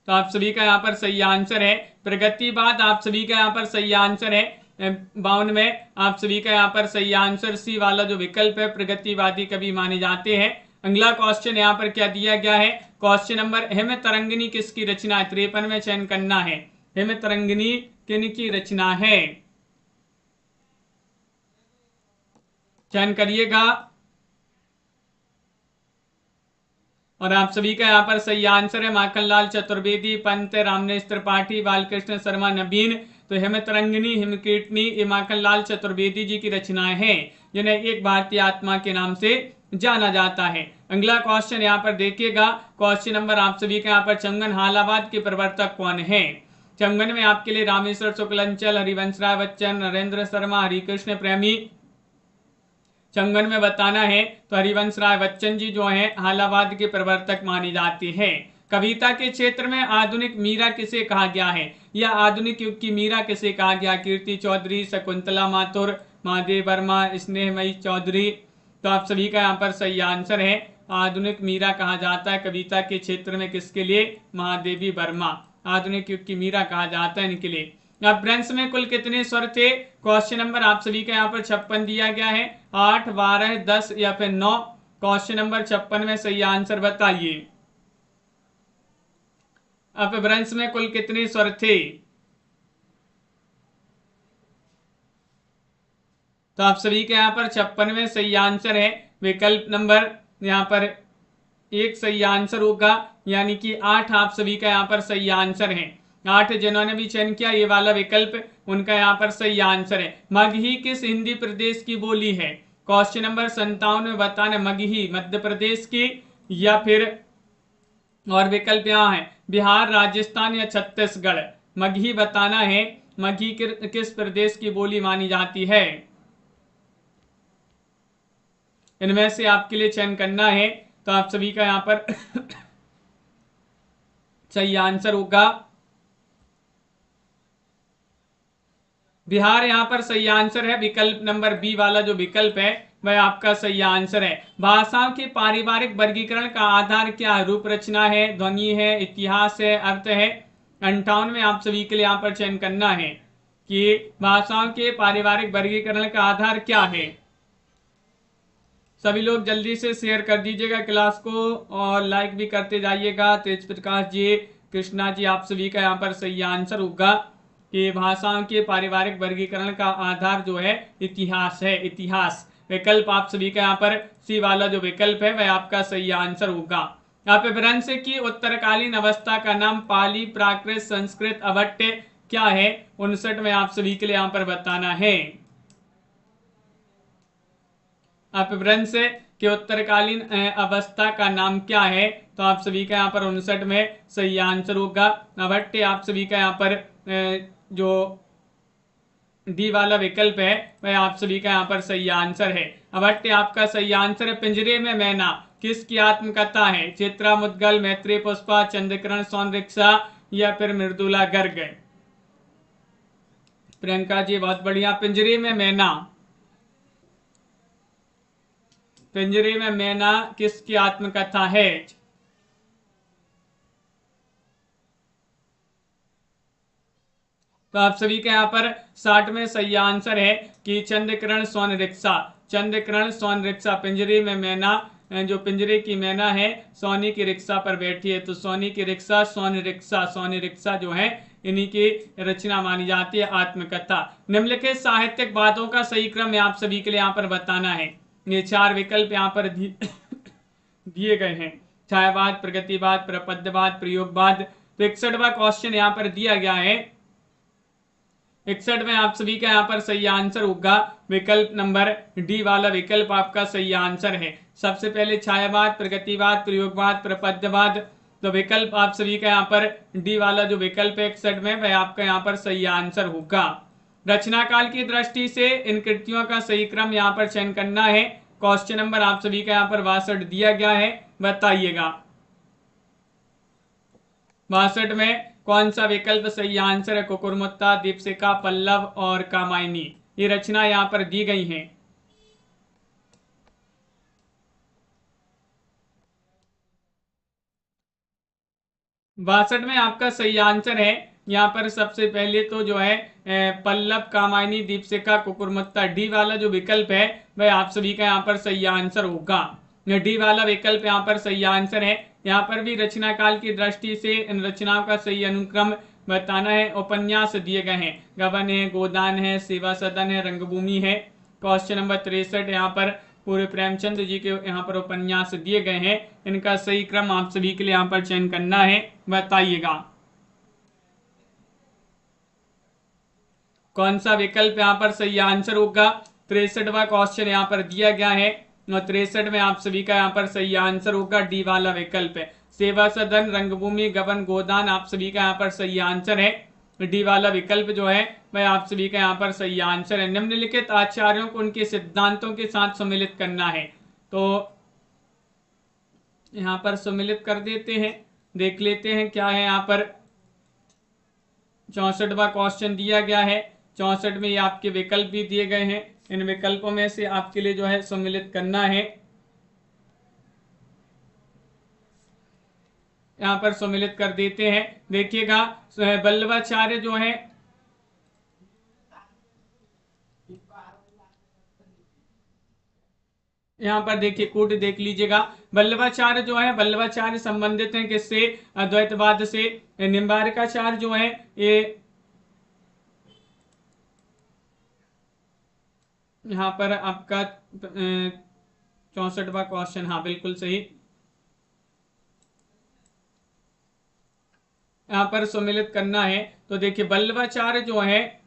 तो आप सभी का यहां पर सही आंसर है प्रगतिवाद। आप सभी का यहां पर सही आंसर है। 52 में आप सभी का यहां पर सही आंसर सी वाला जो विकल्प है प्रगतिवादी कवि माने जाते हैं। अगला क्वेश्चन यहाँ पर क्या दिया गया है? क्वेश्चन नंबर हिम तरंगिनी किसकी रचना है? 53 में चयन करना है। हिम तरंगिनी किन की रचना है? चयन करिएगा। और आप सभी का यहाँ पर सही आंसर है माखनलाल चतुर्वेदी, पंत रामनेश त्रिपाठी, बालकृष्ण शर्मा, नवीन। तो हिम तरंगिनी, हिमकीर्तनी ये माखनलाल चतुर्वेदी जी की रचनाएं हैं जिन्हें एक भारतीय आत्मा के नाम से जाना जाता है। अगला क्वेश्चन यहाँ पर देखिएगा। क्वेश्चन नंबर आप सभी का यहाँ पर चंगन हालाबाद के प्रवर्तक कौन है? चंगन में आपके लिए रामेश्वर शुक्लंचल, हरिवंश राय बच्चन, नरेंद्र शर्मा, हरिकृष्ण प्रेमी। चंगन में बताना है तो हरिवंश राय बच्चन जी जो हैं हालाबाद के प्रवर्तक माने जाते हैं। कविता के क्षेत्र में आधुनिक मीरा किसे कहा गया है, या आधुनिक युग की मीरा किसे कहा गया? कीर्ति चौधरी, शकुंतला माथुर, महादेव वर्मा, स्नेहमयी चौधरी। तो आप सभी का यहाँ पर सही आंसर है आधुनिक मीरा कहा जाता है कविता के क्षेत्र में किसके लिए? महादेवी वर्मा आधुनिक युग की मीरा कहा जाता है इनके लिए। अब ब्रंश में कुल कितने स्वर थे? क्वेश्चन नंबर आप सभी का यहाँ पर 56 दिया गया है। 8, 12, 10 या फिर 9? क्वेश्चन नंबर 56 में सही आंसर बताइए। अब ब्रंश में कुल कितने स्वर थे? तो आप सभी का यहाँ पर 56वें सही आंसर है विकल्प नंबर यहाँ पर 1 सही आंसर होगा, यानी कि 8 आप सभी का यहाँ पर सही आंसर है। 8 जिन्होंने भी चयन किया ये वाला विकल्प, उनका यहाँ पर सही आंसर है। मगही किस हिंदी प्रदेश की बोली है? क्वेश्चन नंबर 57 में बताना, मगही मध्य प्रदेश की या फिर और विकल्प यहाँ है बिहार, राजस्थान या छत्तीसगढ़। मगही बताना है, मगही किस प्रदेश की बोली मानी जाती है? इनमें से आपके लिए चयन करना है। तो आप सभी का यहाँ पर सही आंसर होगा बिहार। यहाँ पर सही आंसर है विकल्प नंबर बी वाला जो विकल्प है वह आपका सही आंसर है। भाषाओं के पारिवारिक वर्गीकरण का आधार क्या है? रूप रचना है, ध्वनि है, इतिहास है, अर्थ है। 58 में आप सभी के लिए यहाँ पर चयन करना है कि भाषाओं के पारिवारिक वर्गीकरण का आधार क्या है। सभी लोग जल्दी से शेयर कर दीजिएगा क्लास को और लाइक भी करते जाइएगा। तेज प्रकाश जी, कृष्णा जी, आप सभी का यहाँ पर सही आंसर होगा कि भाषाओं के पारिवारिक वर्गीकरण का आधार जो है इतिहास है, इतिहास। विकल्प आप सभी का यहाँ पर सी वाला जो विकल्प है वह आपका सही आंसर होगा। अपभ्रंश की उत्तरकालीन अवस्था का नाम पाली, प्राकृत, संस्कृत, अभट्ट क्या है? 59 में आप सभी के लिए यहाँ पर बताना है। अपभ्रंश के उत्तरकालीन अवस्था का नाम क्या है? तो आप सभी का यहाँ पर 59 में सही आंसर होगा अभट्ट। आप सभी का यहाँ पर जो डी वाला विकल्प है वह आप सभी का यहाँ पर सही आंसर है। अभट्ट आपका सही आंसर है। पिंजरे में मैना किसकी आत्मकथा है? चित्रा मुद्गल, मैत्री पुष्पा, चंद्रकिरण सोनरिक्शा या फिर मृदुला गर्ग? प्रियंका जी बहुत बढ़िया। पिंजरे में मैना, पिंजरे में मैना किसकी आत्मकथा है? तो आप सभी का यहाँ पर 60 में सही आंसर है कि चंद्रकिरण सोनरिक्शा। चंद्रकिरण सोनरिक्शा, पिंजरे में मैना, जो पिंजरे की मैना है सोनी की रिक्शा पर बैठी है, तो सोनी की रिक्शा, सोनरिक्शा, सोनरिक्शा जो है इन्हीं की रचना मानी जाती है आत्मकथा। निम्नलिखित साहित्यिक बातों का सही क्रम आप सभी के लिए यहाँ पर बताना है। ये 4 विकल्प यहाँ पर दिए गए हैं, छायावाद, प्रगतिवाद, प्रपद्यवाद, प्रयोगवाद। तो 61वां क्वेश्चन यहाँ पर दिया गया है। 61 में आप सभी का यहाँ पर सही आंसर होगा विकल्प नंबर डी वाला विकल्प आपका सही आंसर है। सबसे पहले छायावाद, प्रगतिवाद, प्रयोगवाद, प्रपद्यवाद। तो विकल्प आप सभी का यहाँ पर डी वाला जो विकल्प है 61 में वह आपका यहाँ पर सही आंसर होगा। रचना काल की दृष्टि से इन कृतियों का सही क्रम यहाँ पर चयन करना है। क्वेश्चन नंबर आप सभी का यहाँ पर 62 दिया गया है, बताइएगा 62 में कौन सा विकल्प सही आंसर है? कुकुरमुत्ता, दीपशिखा, पल्लव और कामायनी। ये रचना यहाँ पर दी गई हैं। बासठ में आपका सही आंसर है यहाँ पर सबसे पहले तो जो है पल्लव, कामायनी, दीपशिखा, कुकुरमुत्ता। डी वाला जो विकल्प है वह आप सभी का यहाँ पर सही आंसर होगा। डी वाला विकल्प यहाँ पर सही आंसर है। यहाँ पर भी रचना काल की दृष्टि से इन रचनाओं का सही अनुक्रम बताना है। उपन्यास दिए गए हैं, गबन है, गोदान है, सेवा सदन है, रंगभूमि है। क्वेश्चन नंबर 63 यहाँ पर पूरे प्रेमचंद जी के यहाँ पर उपन्यास दिए गए हैं। इनका सही क्रम आप सभी के लिए यहाँ पर चयन करना है, बताइएगा कौन सा विकल्प यहाँ पर सही आंसर होगा। 63वां क्वेश्चन यहाँ पर दिया गया है और 63 में आप सभी का यहाँ पर सही आंसर होगा डी वाला विकल्प है। सेवा सदन, रंगभूमि, गबन, गोदान आप सभी का यहाँ पर सही आंसर है। डी वाला विकल्प जो है वह आप सभी का यहाँ पर सही आंसर है। निम्नलिखित आचार्यों को उनके सिद्धांतों के साथ सम्मिलित करना है, तो यहाँ पर सम्मिलित कर देते हैं। देख लेते हैं क्या है यहाँ पर। 64वां क्वेश्चन दिया गया है। 64 में ये आपके विकल्प भी दिए गए हैं। इन विकल्पों में से आपके लिए जो है सम्मिलित करना है। यहाँ पर सम्मिलित कर देते हैं। देखिएगा वल्लभाचार्य जो है, यहाँ पर देखिए कोट देख लीजिएगा। वल्लभाचार्य जो है, वल्लभाचार्य संबंधित हैं किससे? अद्वैतवाद से। निम्बारकाचार्य जो है ये यहाँ पर आपका 64वां क्वेश्चन, हाँ बिल्कुल सही। यहाँ पर सम्मिलित करना है तो देखिए बल्लवाचार्य जो है,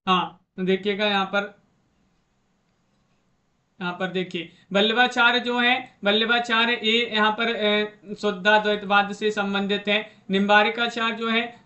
हाँ तो देखिएगा यहाँ पर देखिए बल्लवाचार्य जो है, बल्लवाचार्य ये यहाँ पर शुद्धाद्वैतवाद से संबंधित है। निम्बारिकाचार्य जो है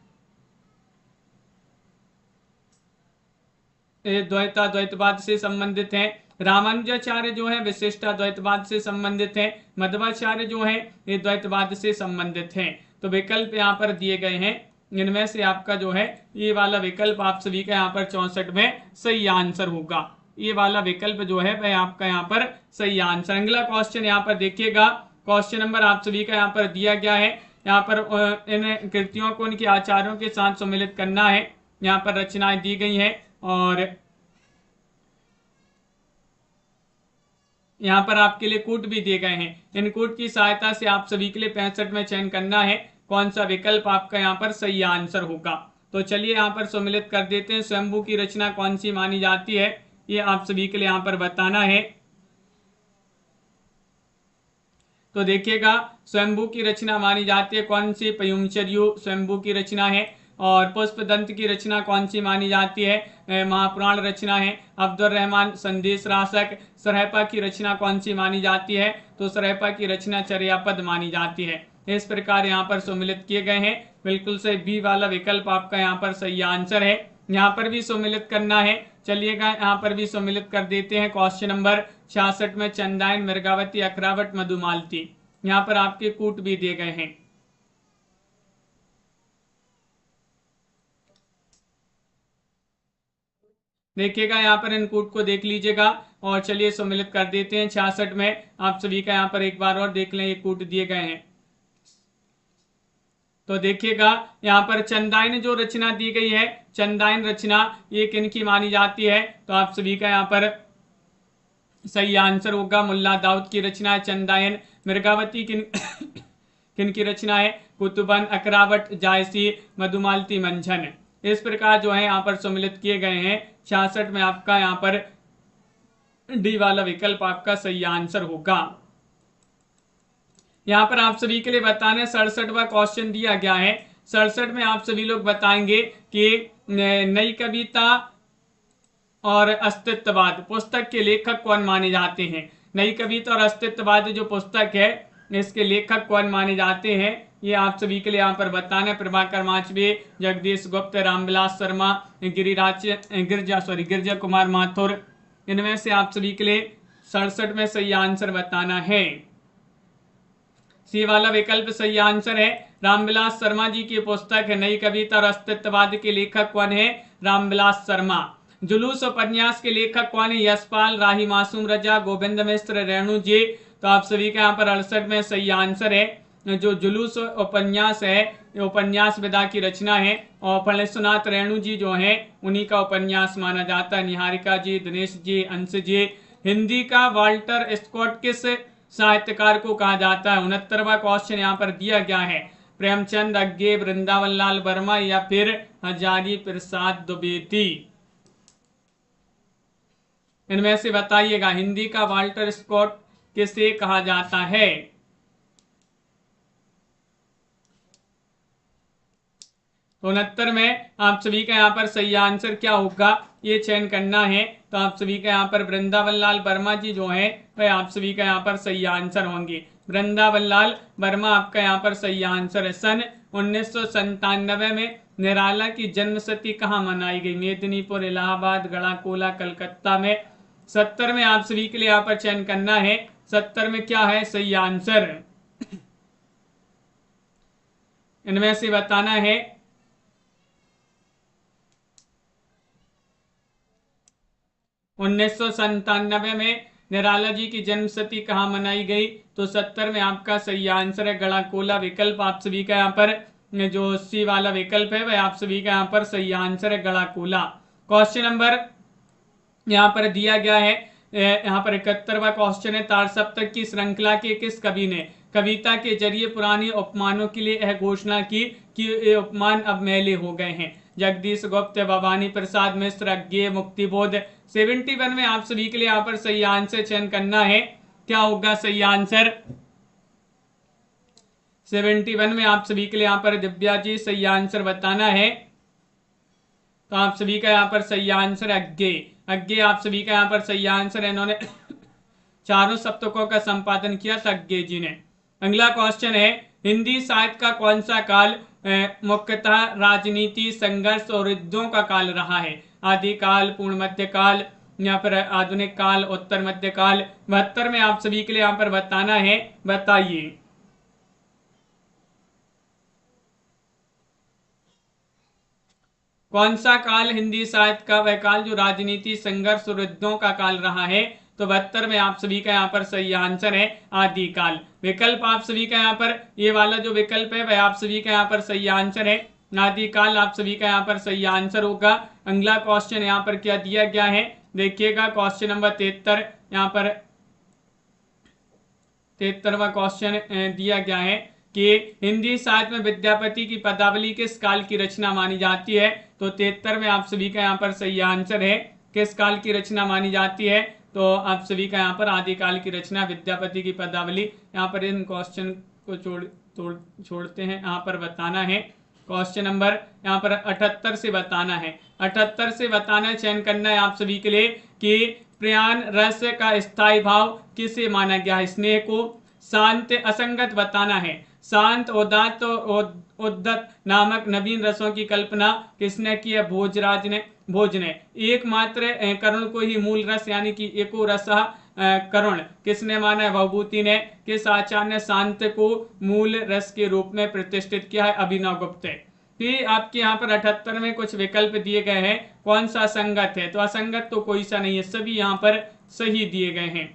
द्वैताद्वैतवाद से संबंधित है। रामानुजाचार्य जो है विशिष्टाद्वैतवाद से संबंधित है। मध्वाचार्य जो है ये द्वैतवाद से संबंधित है। तो विकल्प यहाँ पर दिए गए हैं, इनमें से आपका जो है ये वाला विकल्प आप सभी का यहाँ पर 64 में सही आंसर होगा। ये वाला विकल्प जो है वह आपका यहाँ पर सही आंसर। अगला क्वेश्चन यहाँ पर देखिएगा, क्वेश्चन नंबर आप सभी का यहाँ पर दिया गया है। यहाँ पर इन कृतियों को उनके आचार्यों के साथ सम्मिलित करना है। यहाँ पर रचनाएं दी गई हैं और यहाँ पर आपके लिए कूट भी दिए गए हैं। इन कूट की सहायता से आप सभी के लिए 65 में चयन करना है कौन सा विकल्प आपका यहाँ पर सही आंसर होगा। तो चलिए यहाँ पर सम्मिलित कर देते हैं। स्वयंभू की रचना कौन सी मानी जाती है, ये आप सभी के लिए यहाँ पर बताना है। तो देखिएगा स्वयंभू की रचना मानी जाती है कौन सी, पयुमचर्यु स्वयंभू की रचना है। और पुष्पदंत की रचना कौन सी मानी जाती है, महापुराण रचना है। अब्दुल रहमान संदेश रासक। सरहपा की रचना कौन सी मानी जाती है, तो सरहपा की रचना चर्यापद मानी जाती है। इस प्रकार यहाँ पर सम्मिलित किए गए हैं। बिल्कुल से बी वाला विकल्प आपका यहाँ पर सही आंसर है। यहाँ पर भी सम्मिलित करना है, चलिएगा यहाँ पर भी सम्मिलित कर देते हैं। क्वेश्चन नंबर 66 में चंदायन, मृगावती, अखरावट, मधुमालती, यहाँ पर आपके कूट भी दिए गए हैं। देखिएगा यहाँ पर इन कूट को देख लीजिएगा और चलिए सम्मिलित कर देते हैं। 66 में आप सभी का यहाँ पर एक बार और देख लें, ये कूट दिए गए हैं। तो देखिएगा यहाँ पर चंदायन जो रचना दी गई है, चंदायन रचना ये किन की मानी जाती है, तो आप सभी का यहाँ पर सही आंसर होगा मुल्ला दाऊद की रचना है चंदायन। मृगावती किन किन की रचना है, कुतुबन, अकरावट, जायसी, मधुमालती, मंझन। इस प्रकार जो है यहाँ पर सम्मिलित किए गए हैं। 66 में आपका यहाँ पर डी वाला विकल्प आपका सही आंसर होगा। यहाँ पर आप सभी के लिए बताने 67वां क्वेश्चन दिया गया है। 67 में आप सभी लोग बताएंगे कि नई कविता और अस्तित्ववाद पुस्तक के लेखक कौन माने जाते हैं। नई कविता और अस्तित्ववाद जो पुस्तक है इसके लेखक कौन माने जाते हैं, ये आप सभी के लिए यहाँ पर बताना है। प्रभाकर माचवे, जगदीश गुप्त, रामविलास शर्मा, गिरजा कुमार माथुर। इनमें से आप सभी के लिए 67 में सही आंसर बताना है। सी वाला विकल्प सही आंसर है। रामविलास शर्मा जी की पुस्तक है नई कविता और अस्तित्ववाद के लेखक कौन है, रामविलास शर्मा। जुलूस उपन्यास के लेखक कौन है, यशपाल, राही मासूम रजा, गोविंद मिश्र, रेणु जी। तो आप सभी का यहाँ पर 68 में सही आंसर है। जो जुलूस उपन्यास है ये उपन्यास विधा की रचना है और फलेश्वरनाथ रेणु जी जो हैं उन्हीं का उपन्यास माना जाता है। निहारिका जी, दिनेश जी, अंश जी। हिंदी का वाल्टर स्कॉट किस साहित्यकार को कहा जाता है। 69वां क्वेश्चन यहाँ पर दिया गया है। प्रेमचंद, अज्ञे, वृंदावन लाल वर्मा या फिर हजारी प्रसाद द्विवेदी। इनमें से बताइएगा हिंदी का वाल्टर स्कॉट किसे कहा जाता है। तो 69 में आप सभी का यहाँ पर सही आंसर क्या होगा ये चयन करना है। तो आप सभी का यहाँ पर वृंदावन लाल वर्मा जी जो है वह आप सभी का यहाँ पर सही आंसर होंगे। वृंदावन लाल वर्मा आपका यहाँ पर सही आंसर है। सन 1997 में निराला की जन्मशती कहाँ मनाई गई, मेदिनीपुर, इलाहाबाद, गढ़ाकोला, कलकत्ता में। 70 में आप सभी के लिए यहाँ पर चयन करना है। 70 में क्या है सही आंसर, इनमें से बताना है। 1997 में निराला जी की जन्मशती कहाँ मनाई गई, तो 70 में आपका सही आंसर है गढ़ाकोला। विकल्प आप सभी का यहाँ पर जो सी वाला विकल्प है वह आप सभी का यहाँ पर सही आंसर है गढ़ाकोला। क्वेश्चन नंबर यहाँ पर दिया गया है यहाँ पर 71वां क्वेश्चन है, तार सप्तक की श्रृंखला के किस कवि ने कविता के जरिए पुरानी उपमानों के लिए यह घोषणा की कि ये उपमान अब मैले हो गए हैं? जगदीश गुप्त, भवानी प्रसाद मिश्र, अज्ञेय, मुक्तिबोध। 71 में आप सभी के लिए यहाँ पर सही आंसर चयन करना है। क्या होगा सही आंसर? 71 में आप सभी के लिए यहाँ पर दिव्या जी सही आंसर बताना है। तो आप सभी का यहाँ पर सही आंसर अज्ञेय। अज्ञेय आप सभी का यहाँ पर सही आंसर है। इन्होंने चारों सप्तकों का संपादन किया था अज्ञेय जी ने। अगला क्वेश्चन है, हिंदी साहित्य का कौन सा काल मुख्यतः राजनीति, संघर्ष और युद्धों का काल रहा है? आदिकाल, पूर्ण मध्यकाल या फिर आधुनिक काल, उत्तर मध्यकाल। 72 में आप सभी के लिए यहाँ पर बताना है, बताइए। कौन सा काल हिंदी साहित्य का वह काल जो राजनीति, संघर्ष और युद्धों का काल रहा है? तो 72 में आप सभी का यहाँ पर सही आंसर है आदिकाल। विकल्प आप सभी का यहाँ पर ये वाला जो विकल्प है वह आप सभी का यहाँ पर सही आंसर है आदिकाल। आप सभी का यहाँ पर सही आंसर होगा। अगला क्वेश्चन यहाँ पर क्या दिया गया है देखिएगा, क्वेश्चन नंबर 73। यहाँ पर 73वां क्वेश्चन दिया गया है कि हिंदी साहित्य में विद्यापति की पदावली किस काल की रचना मानी जाती है? तो 73 में आप सभी का यहाँ पर सही आंसर है। किस काल की रचना मानी जाती है? तो आप सभी का यहाँ पर आदिकाल की रचना विद्यापति की पदावली। यहाँ पर इन क्वेश्चन को छोड़ते हैं, यहाँ पर बताना है। क्वेश्चन नंबर यहाँ पर 78 से बताना है। 78 से बताना है, चयन करना है आप सभी के लिए कि प्रियान रस का स्थायी भाव किसे माना गया है? स्नेह को। शांत असंगत बताना है। शांत, उदात्त और उद्दत नामक नवीन रसों की कल्पना किसने की है? भोजराज ने। भोज ने। एकमात्र करुण को ही मूल रस यानी कि एको रस करुण किसने माना है? भवभूति ने। किस आचार्य ने शांत को मूल रस के रूप में प्रतिष्ठित किया है? अभिनव गुप्त। फिर आपके यहाँ पर 78 में कुछ विकल्प दिए गए हैं, कौन सा असंगत है? तो असंगत तो कोई सा नहीं है, सभी यहाँ पर सही दिए गए हैं,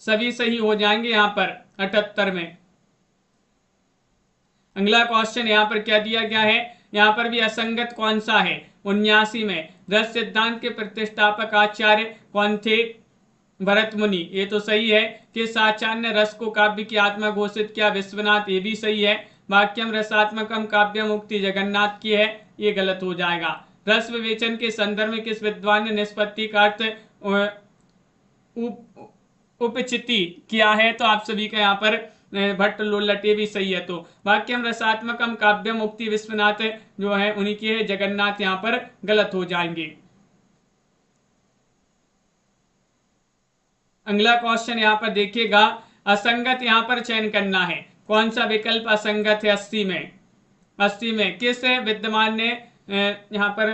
सभी सही हो जाएंगे यहाँ पर 78 में। अगला क्वेश्चन यहाँ पर क्या दिया गया है, यहाँ पर भी असंगत कौन सा है? 79 में रस सिद्धांत के प्रतिष्ठापक आचार्य कौन थे? भरत मुनि, ये तो सही है। किस आचार्य ने रस को काव्य की आत्मा घोषित किया? विश्वनाथ, ये भी सही है। वाक्यम रसात्मकम काव्यम उक्ति जगन्नाथ की है, ये गलत हो जाएगा। रस विवेचन के संदर्भ में किस विद्वान ने निष्पत्ति का अर्थ उपचिति किया है? तो आप सभी का यहाँ पर भट्ट लोल्लटे भी सही है। तो वाक्यम रसात्मकम काव्यम उक्ति विश्वनाथ जो है उन्हीं की है, जगन्नाथ यहाँ पर गलत हो जाएंगे। अगला क्वेश्चन यहाँ पर देखिएगा, असंगत यहाँ पर चयन करना है। कौन सा विकल्प असंगत है? 80 में। 80 में किस विद्वान ने यहाँ पर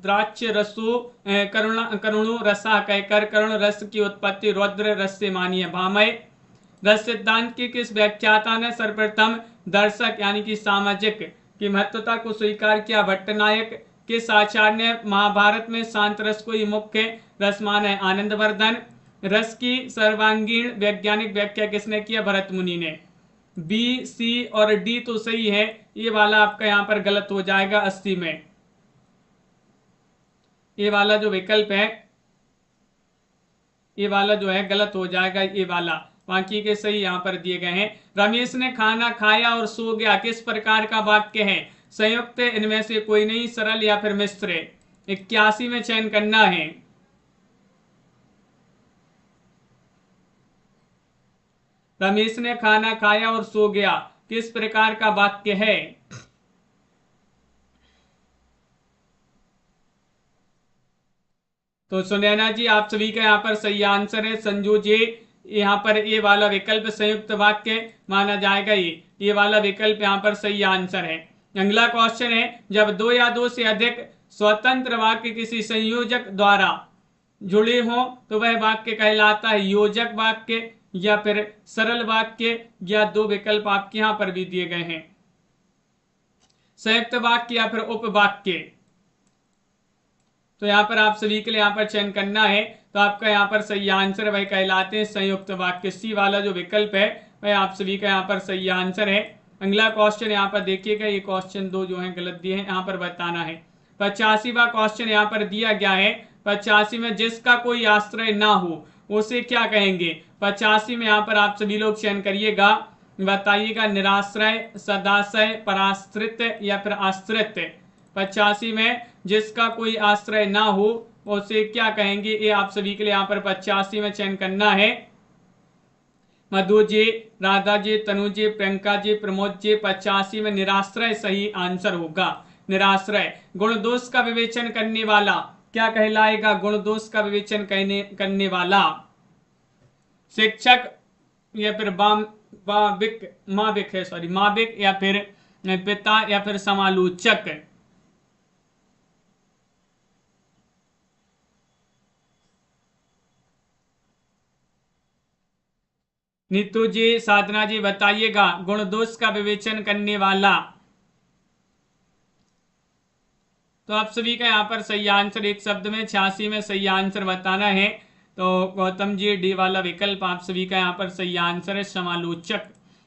द्राक्ष रसो करुणो रसा कहकर करुण रस की उत्पत्ति रौद्र रस से मानी है? भामय। रस सिद्धांत की किस व्याख्याता ने सर्वप्रथम दर्शक यानी कि सामाजिक की महत्वता को स्वीकार किया? भट्टनायक। किस आचार्य ने महाभारत में शांत रस को ही मुख्य रस माना है? आनंदवर्धन। रस की सर्वांगीण वैज्ञानिक व्याख्या किसने किया? भरत मुनि ने। बी, सी और डी तो सही है, ये वाला आपका यहाँ पर गलत हो जाएगा 80 में। ये वाला जो विकल्प है, ये वाला जो है गलत हो जाएगा, ये वाला। बाकी के सही यहाँ पर दिए गए हैं। रमेश ने खाना खाया और सो गया किस प्रकार का वाक्य है? संयुक्त, इनमें से कोई नहीं, सरल या फिर मिश्र। 81 में चयन करना है। रमेश ने खाना खाया और सो गया किस प्रकार का वाक्य है? तो सुनैना जी आप सभी का यहाँ पर सही आंसर है। संजू जी यहाँ पर ये वाला विकल्प संयुक्त वाक्य माना जाएगा, ये वाला विकल्प यहाँ पर सही आंसर है। अगला क्वेश्चन है, जब दो या दो से अधिक स्वतंत्र वाक्य किसी संयोजक द्वारा जुड़े हों तो वह वाक्य कहलाता है योजक वाक्य या फिर सरल वाक्य, या दो विकल्प आपके यहाँ पर भी दिए गए हैं, संयुक्त वाक्य या फिर उपवाक्य। तो यहाँ पर आप सभी के लिए यहाँ पर चयन करना है। तो आपका यहाँ पर सही आंसर वह कहलाते हैं संयुक्त वाक्य। सी वाला जो विकल्प है वह आप सभी का यहाँ पर सही आंसर है। अगला क्वेश्चन यहाँ पर देखिएगा, ये क्वेश्चन 2 जो है गलत दिए हैं, यहाँ पर बताना है। 85वां क्वेश्चन यहाँ पर दिया गया है, 85 में जिसका कोई आश्रय ना हो उसे क्या कहेंगे। 85 में यहाँ पर आप सभी लोग चयन करिएगा, बताइएगा निराश्रय, सदाश्रय, पराश्रित या फिर आश्रित। 85 में जिसका कोई आश्रय ना हो उसे क्या कहेंगे, ये आप सभी के लिए यहाँ पर 85 में चयन करना है। मधु जी, राधा जी, तनु जी, प्रियंका जी, प्रमोद जी, 85 में निराश्रय सही आंसर होगा। निराश्रय गुण दोष का विवेचन करने वाला क्या कहलाएगा, गुण दोष का विवेचन करने वाला शिक्षक या फिर माविक है, सॉरी माविक या फिर पिता या फिर समालोचक। नीतू जी, साधना जी बताइएगा गुण दोष का विवेचन करने वाला। तो आप सभी का यहाँ पर सही आंसर एक शब्द में 86 में सही आंसर बताना है। तो गौतम जी डी वाला विकल्प आप सभी का यहाँ पर सही आंसर है, समालोचक।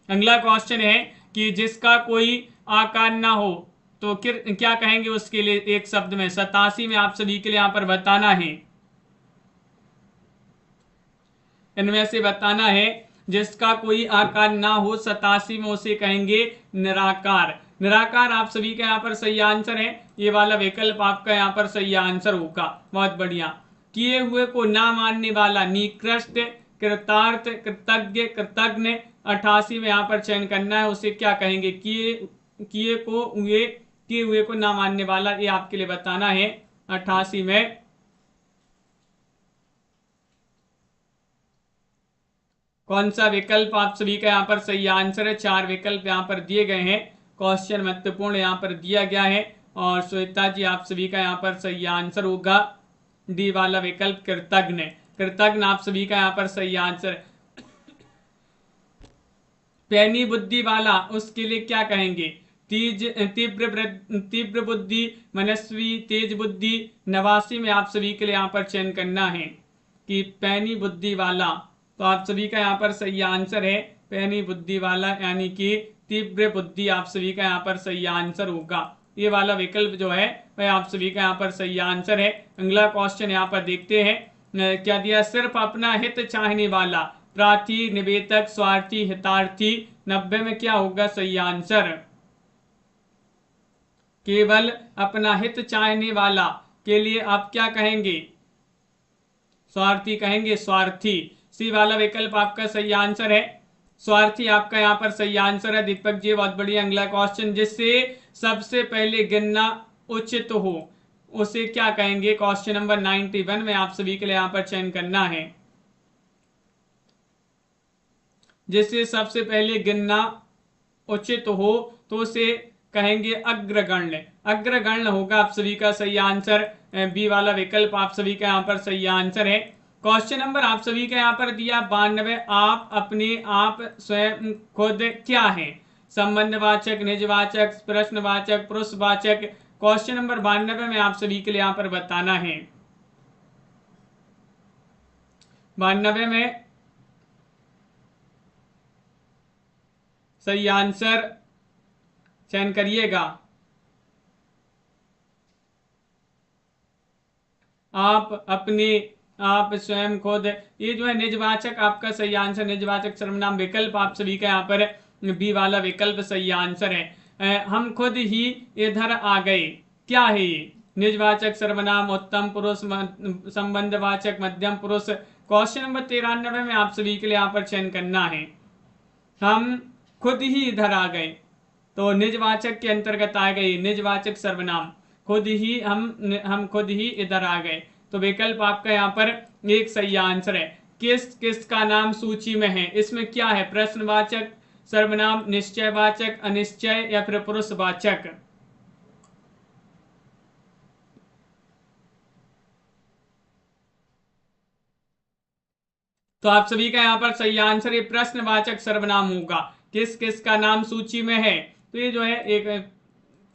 अगला क्वेश्चन है कि जिसका कोई आकार ना हो तो क्या कहेंगे उसके लिए एक शब्द में। 87 में आप सभी के लिए यहाँ पर बताना है, इनमें से बताना है जिसका कोई आकार ना हो। 87 में उसे कहेंगे निराकार। निराकार आप सभी का यहाँ पर सही आंसर है, ये वाला विकल्प आपका यहाँ पर सही आंसर होगा। बहुत बढ़िया। किए हुए को ना मानने वाला निकृष्ट, कृतार्थ, कृतज्ञ, कृतज्ञ। 88 में यहाँ पर चयन करना है, उसे क्या कहेंगे। किए हुए को ना मानने वाला, ये आपके लिए बताना है 88 में। कौन सा विकल्प आप सभी का यहाँ पर सही आंसर है। 4 विकल्प यहाँ पर दिए गए हैं, क्वेश्चन महत्वपूर्ण यहाँ पर दिया गया है। और श्वेता जी आप सभी का यहाँ पर सही आंसर होगा डी वाला विकल्प कृतज्ञ। कृतज्ञ आप सभी का यहाँ पर सही आंसर। पैनी बुद्धि वाला उसके लिए क्या कहेंगे। तीव्र बुद्धि, मनस्वी, तेज बुद्धि। 89 में आप सभी के लिए यहाँ पर चयन करना है कि पैनी बुद्धि वाला। तो आप सभी का यहाँ पर सही आंसर है पैनी बुद्धि वाला, यानी कि तीव्र बुद्धि आप सभी का यहाँ पर सही आंसर होगा। ये वाला विकल्प जो है वह आप सभी का यहाँ पर सही आंसर है। अगला क्वेश्चन यहाँ पर देखते हैं क्या दिया। सिर्फ अपना हित चाहने वाला, प्रार्थी, निवेदक, स्वार्थी, हितार्थी। 90 में क्या होगा सही आंसर। केवल अपना हित चाहने वाला के लिए आप क्या कहेंगे, स्वार्थी कहेंगे, स्वार्थी। सी वाला विकल्प आपका सही आंसर है, स्वार्थी आपका यहाँ पर सही आंसर है। दीपक जी बहुत बढ़िया। अगला क्वेश्चन, जिससे सबसे पहले गिनना उचित हो उसे क्या कहेंगे। क्वेश्चन नंबर 91 में आप सभी के लिए यहाँ पर चयन करना है। जिससे सबसे पहले गिनना उचित हो तो उसे कहेंगे अग्रगण्य। अग्रगण्य होगा आप सभी का सही आंसर। बी वाला विकल्प आप सभी का यहाँ पर सही आंसर है। क्वेश्चन नंबर आप सभी का यहाँ पर दिया 92, आप अपने आप स्वयं खुद क्या है। संबंधवाचक, निजवाचक, प्रश्नवाचक, पुरुषवाचक। क्वेश्चन नंबर 92 में आप सभी के लिए यहाँ पर बताना है। 92 में सही आंसर चयन करिएगा। आप अपने आप स्वयं खुद, ये जो है निजवाचक आपका सही आंसर। निजवाचक सर्वनाम विकल्प आप सभी का यहाँ पर बी वाला विकल्प सही आंसर है। हम खुद ही इधर आ गए, क्या है ये। निजवाचक सर्वनाम, उत्तम पुरुष, संबंधवाचक, मध्यम पुरुष। क्वेश्चन नंबर 93 में आप सभी के लिए यहाँ पर चयन करना है। हम खुद ही इधर आ गए, तो निजवाचक के अंतर्गत आ गए निजवाचक सर्वनाम। खुद ही हम खुद ही इधर आ गए, तो विकल्प आपका यहाँ पर एक सही आंसर है। किस का नाम सूची में है, इसमें क्या है। प्रश्नवाचक सर्वनाम, निश्चयवाचक, अनिश्चय या फिर पुरुषवाचक। तो आप सभी का यहाँ पर सही आंसर ये प्रश्नवाचक सर्वनाम होगा। किस का नाम सूची में है, तो ये जो है एक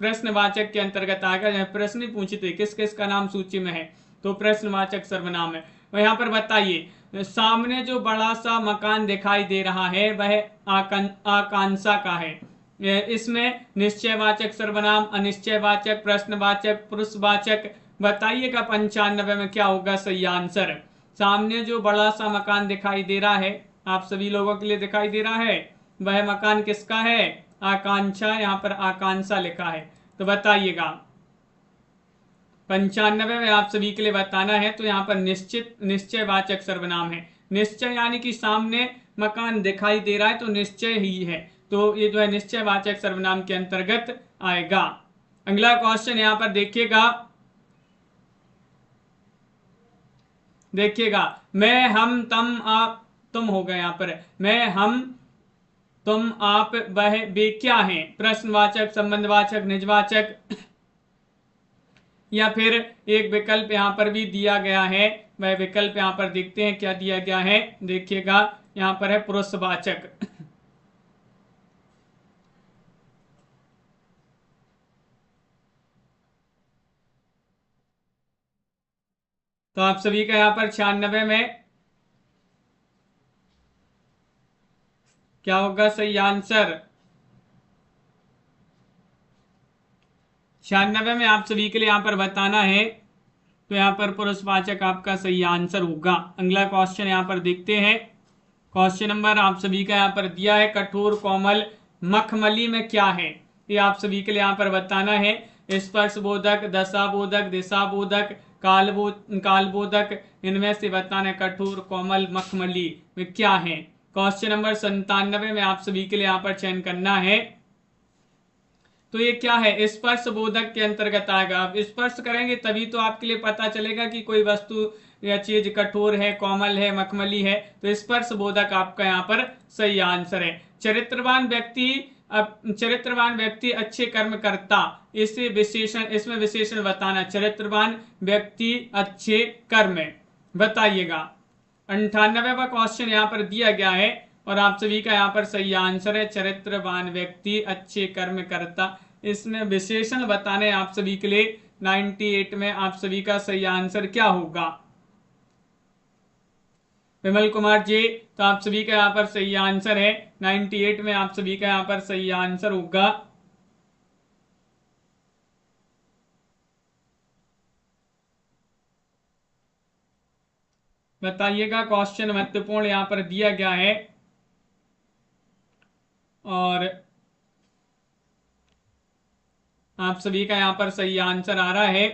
प्रश्नवाचक के अंतर्गत आएगा। प्रश्न पूछते किस का नाम सूची में है, तो प्रश्नवाचक सर्वनाम है। और यहाँ पर बताइए, सामने जो बड़ा सा मकान दिखाई दे रहा है वह आकांक्षा का है। इसमें निश्चयवाचक सर्वनाम, अनिश्चयवाचक, प्रश्नवाचक, पुरुषवाचक, बताइएगा 95 में क्या होगा सही आंसर। सामने जो बड़ा सा मकान दिखाई दे रहा है, आप सभी लोगों के लिए दिखाई दे रहा है, वह मकान किसका है? आकांक्षा, यहाँ पर आकांक्षा लिखा है। तो बताइएगा 95 में आप सभी के लिए बताना है। तो यहाँ पर निश्चित निश्चयवाचक सर्वनाम है। निश्चय यानी कि सामने मकान दिखाई दे रहा है तो निश्चय ही है, तो ये जो है निश्चयवाचक सर्वनाम के अंतर्गत आएगा। अगला क्वेश्चन यहाँ पर देखिएगा मैं हम तम आप तुम हो गए। यहाँ पर मैं हम तुम आप वह वे क्या हैं? प्रश्नवाचक, संबंधवाचक, निजवाचक, या फिर एक विकल्प यहाँ पर भी दिया गया है। वह विकल्प यहाँ पर देखते हैं क्या दिया गया है। देखिएगा यहाँ पर है पुरुषवाचक। तो आप सभी का यहाँ पर 96 में क्या होगा सही आंसर? 96 में आप सभी के लिए यहाँ पर बताना है। तो यहाँ पर पुरुषवाचक आपका सही आंसर होगा। अगला क्वेश्चन यहाँ पर देखते हैं। क्वेश्चन नंबर आप सभी का यहाँ पर दिया है, कठोर, कोमल, मखमली में क्या है? ये आप सभी के लिए यहाँ पर बताना है। स्पर्श बोधक, दशा बोधक, दिशा बोधक, काल बोधक, इनमें से बताना है कठोर, कोमल, मखमली में क्या है। क्वेश्चन नंबर 97 में आप सभी के लिए यहाँ पर चयन करना है। तो ये क्या है? स्पर्श बोधक के अंतर्गत आएगा। आप स्पर्श करेंगे तभी तो आपके लिए पता चलेगा कि कोई वस्तु या चीज कठोर है, कोमल है, मखमली है। तो स्पर्श बोधक आपका यहाँ पर सही आंसर है। चरित्रवान व्यक्ति अच्छे कर्म करता, इसमें विशेषण बताना। चरित्रवान व्यक्ति अच्छे कर्म, बताइएगा। 98वां क्वेश्चन यहाँ पर दिया गया है और आप सभी का यहाँ पर सही आंसर है चरित्रवान व्यक्ति अच्छे कर्म करता। इसमें विशेषण बताने आप सभी के लिए 98 में आप सभी का सही आंसर क्या होगा? विमल कुमार जी, तो आप सभी का यहाँ पर सही आंसर है 98 में आप सभी का यहाँ पर सही आंसर होगा। बताइएगा, क्वेश्चन महत्वपूर्ण यहाँ पर दिया गया है और आप सभी का यहाँ पर सही आंसर आ रहा है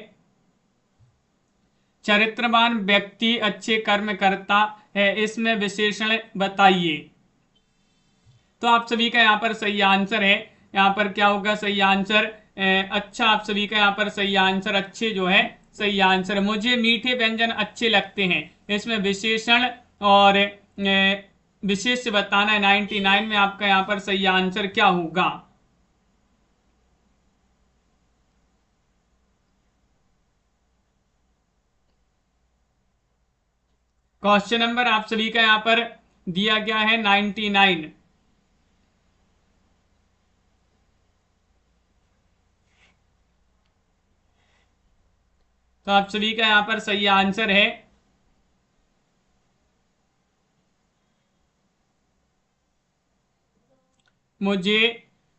चरित्रवान व्यक्ति अच्छे कर्म करता है, इसमें विशेषण बताइए। तो आप सभी का यहाँ पर सही आंसर है, यहाँ पर क्या होगा सही आंसर? अच्छा, आप सभी का यहाँ पर सही आंसर अच्छे जो है सही आंसर। मुझे मीठे व्यंजन अच्छे लगते हैं, इसमें विशेषण और विशेष बताना है। 99 में आपका यहाँ पर सही आंसर क्या होगा? क्वेश्चन नंबर आप सभी का यहाँ पर दिया गया है 99। तो आप सभी का यहाँ पर सही आंसर है मुझे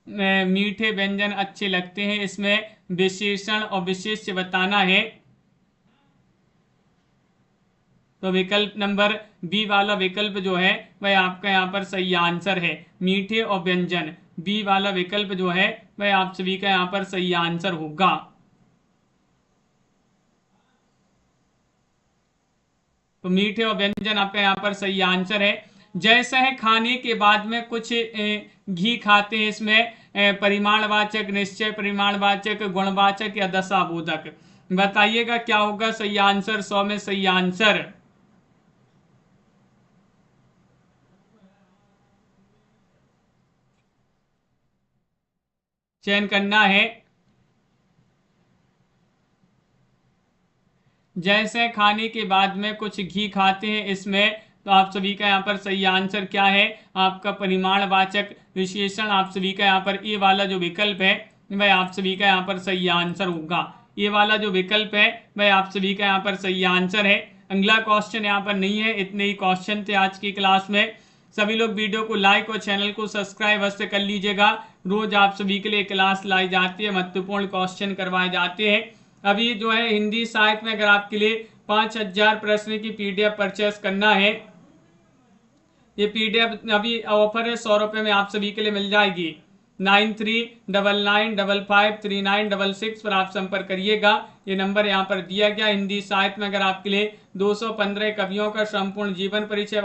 मीठे व्यंजन अच्छे लगते हैं, इसमें विशेषण और विशेष्य बताना है। तो विकल्प नंबर बी वाला विकल्प जो है वह आपका यहाँ पर सही आंसर है, मीठे और व्यंजन। बी वाला विकल्प जो है वह आप सभी का यहाँ पर सही आंसर होगा। तो मीठे और व्यंजन आपका यहाँ पर सही आंसर है। जैसे है खाने के बाद में कुछ घी खाते हैं, इसमें परिमाणवाचक, निश्चय परिमाणवाचक, गुणवाचक या दशाबोधक, बताइएगा क्या होगा सही आंसर? 100 में सही आंसर चयन करना है। जैसे खाने के बाद में कुछ घी खाते हैं, इसमें तो आप सभी का यहाँ पर सही आंसर क्या है? आपका परिमाणवाचक विशेषण आप सभी का यहाँ पर ए वाला जो विकल्प है वह आप सभी का यहाँ पर सही आंसर होगा। ये वाला जो विकल्प है वह आप सभी का यहाँ पर सही आंसर है। अगला क्वेश्चन यहाँ पर नहीं है। इतने ही क्वेश्चन थे आज की क्लास में। सभी लोग वीडियो को लाइक और चैनल को सब्सक्राइब अवश्य कर लीजिएगा। रोज आप सभी के लिए क्लास लाई जाती है, महत्वपूर्ण क्वेश्चन करवाए जाते हैं। अभी जो है हिंदी साहित्य में अगर आपके लिए 5000 प्रश्न की PDF परचेस करना है, ये PDF अभी ऑफर है, 100 रुपये में आप सभी के लिए मिल जाएगी। 9399553966 पर आप संपर्क करिएगा। ये नंबर यहाँ पर दिया गया। हिंदी साहित्य में अगर आपके लिए 215 कवियों का संपूर्ण जीवन परिचय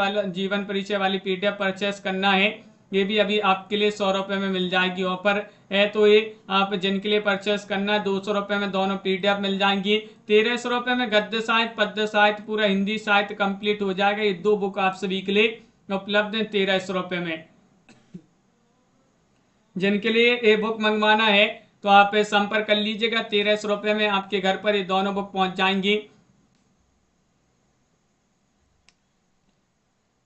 वाली PDF परचेस करना है, ये भी अभी आपके लिए 100 रुपये में मिल जाएगी। ऑफर है तो ये आप जिनके लिए परचेस करना है 200 रुपये में दोनों PDF मिल जाएंगी। 1300 रुपये में गद्य साहित्य, पद्य साहित्य, पूरा हिंदी साहित्य कंप्लीट हो जाएगा। ये 2 बुक आप सभी के लिए उपलब्ध है 1300 रुपये में। जिनके लिए ये बुक मंगवाना है तो आप संपर्क कर लीजिएगा। 1300 रुपये में आपके घर पर ये दोनों बुक पहुंच जाएंगी।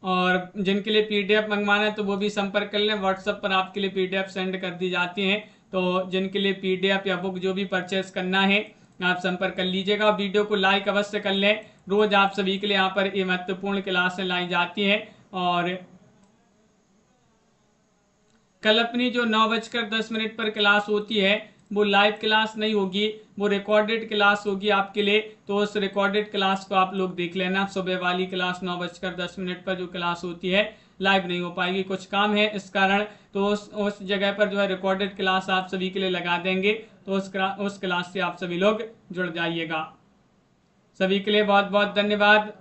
और जिनके लिए PDF मंगवाना है तो वो भी संपर्क कर लें। व्हाट्सएप पर आपके लिए PDF सेंड कर दी जाती हैं। तो जिनके लिए PDF या बुक जो भी परचेस करना है आप संपर्क कर लीजिएगा। वीडियो को लाइक अवश्य कर लें। रोज आप सभी के लिए यहाँ पर ये महत्वपूर्ण क्लासें लाई जाती हैं। और कल अपनी जो 9:10 पर क्लास होती है वो लाइव क्लास नहीं होगी, वो रिकॉर्डेड क्लास होगी आपके लिए। तो उस रिकॉर्डेड क्लास को आप लोग देख लेना। सुबह वाली क्लास 9:10 पर जो क्लास होती है लाइव नहीं हो पाएगी, कुछ काम है इस कारण। तो उस जगह पर जो है रिकॉर्डेड क्लास आप सभी के लिए लगा देंगे। तो उस क्लास से आप सभी लोग जुड़ जाइएगा। सभी के लिए बहुत बहुत धन्यवाद।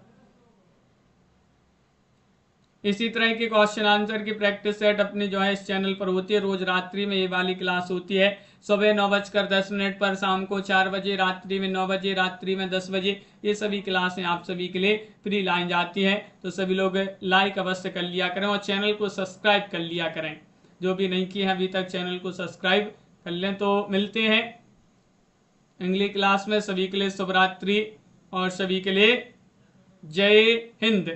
इसी तरह के क्वेश्चन आंसर की प्रैक्टिस सेट अपनी जो है इस चैनल पर होती है। रोज रात्रि में ये वाली क्लास होती है। सुबह 9:10 पर, शाम को 4 बजे, रात्रि में 9 बजे, रात्रि में 10 बजे। ये सभी क्लासें आप सभी के लिए फ्री लाई जाती हैं। तो सभी लोग लाइक अवश्य कर लिया करें और चैनल को सब्सक्राइब कर लिया करें। जो भी नहीं किए हैं अभी तक चैनल को सब्सक्राइब कर लें। तो मिलते हैं अगली क्लास में। सभी के लिए शुभ रात्रि और सभी के लिए जय हिंद।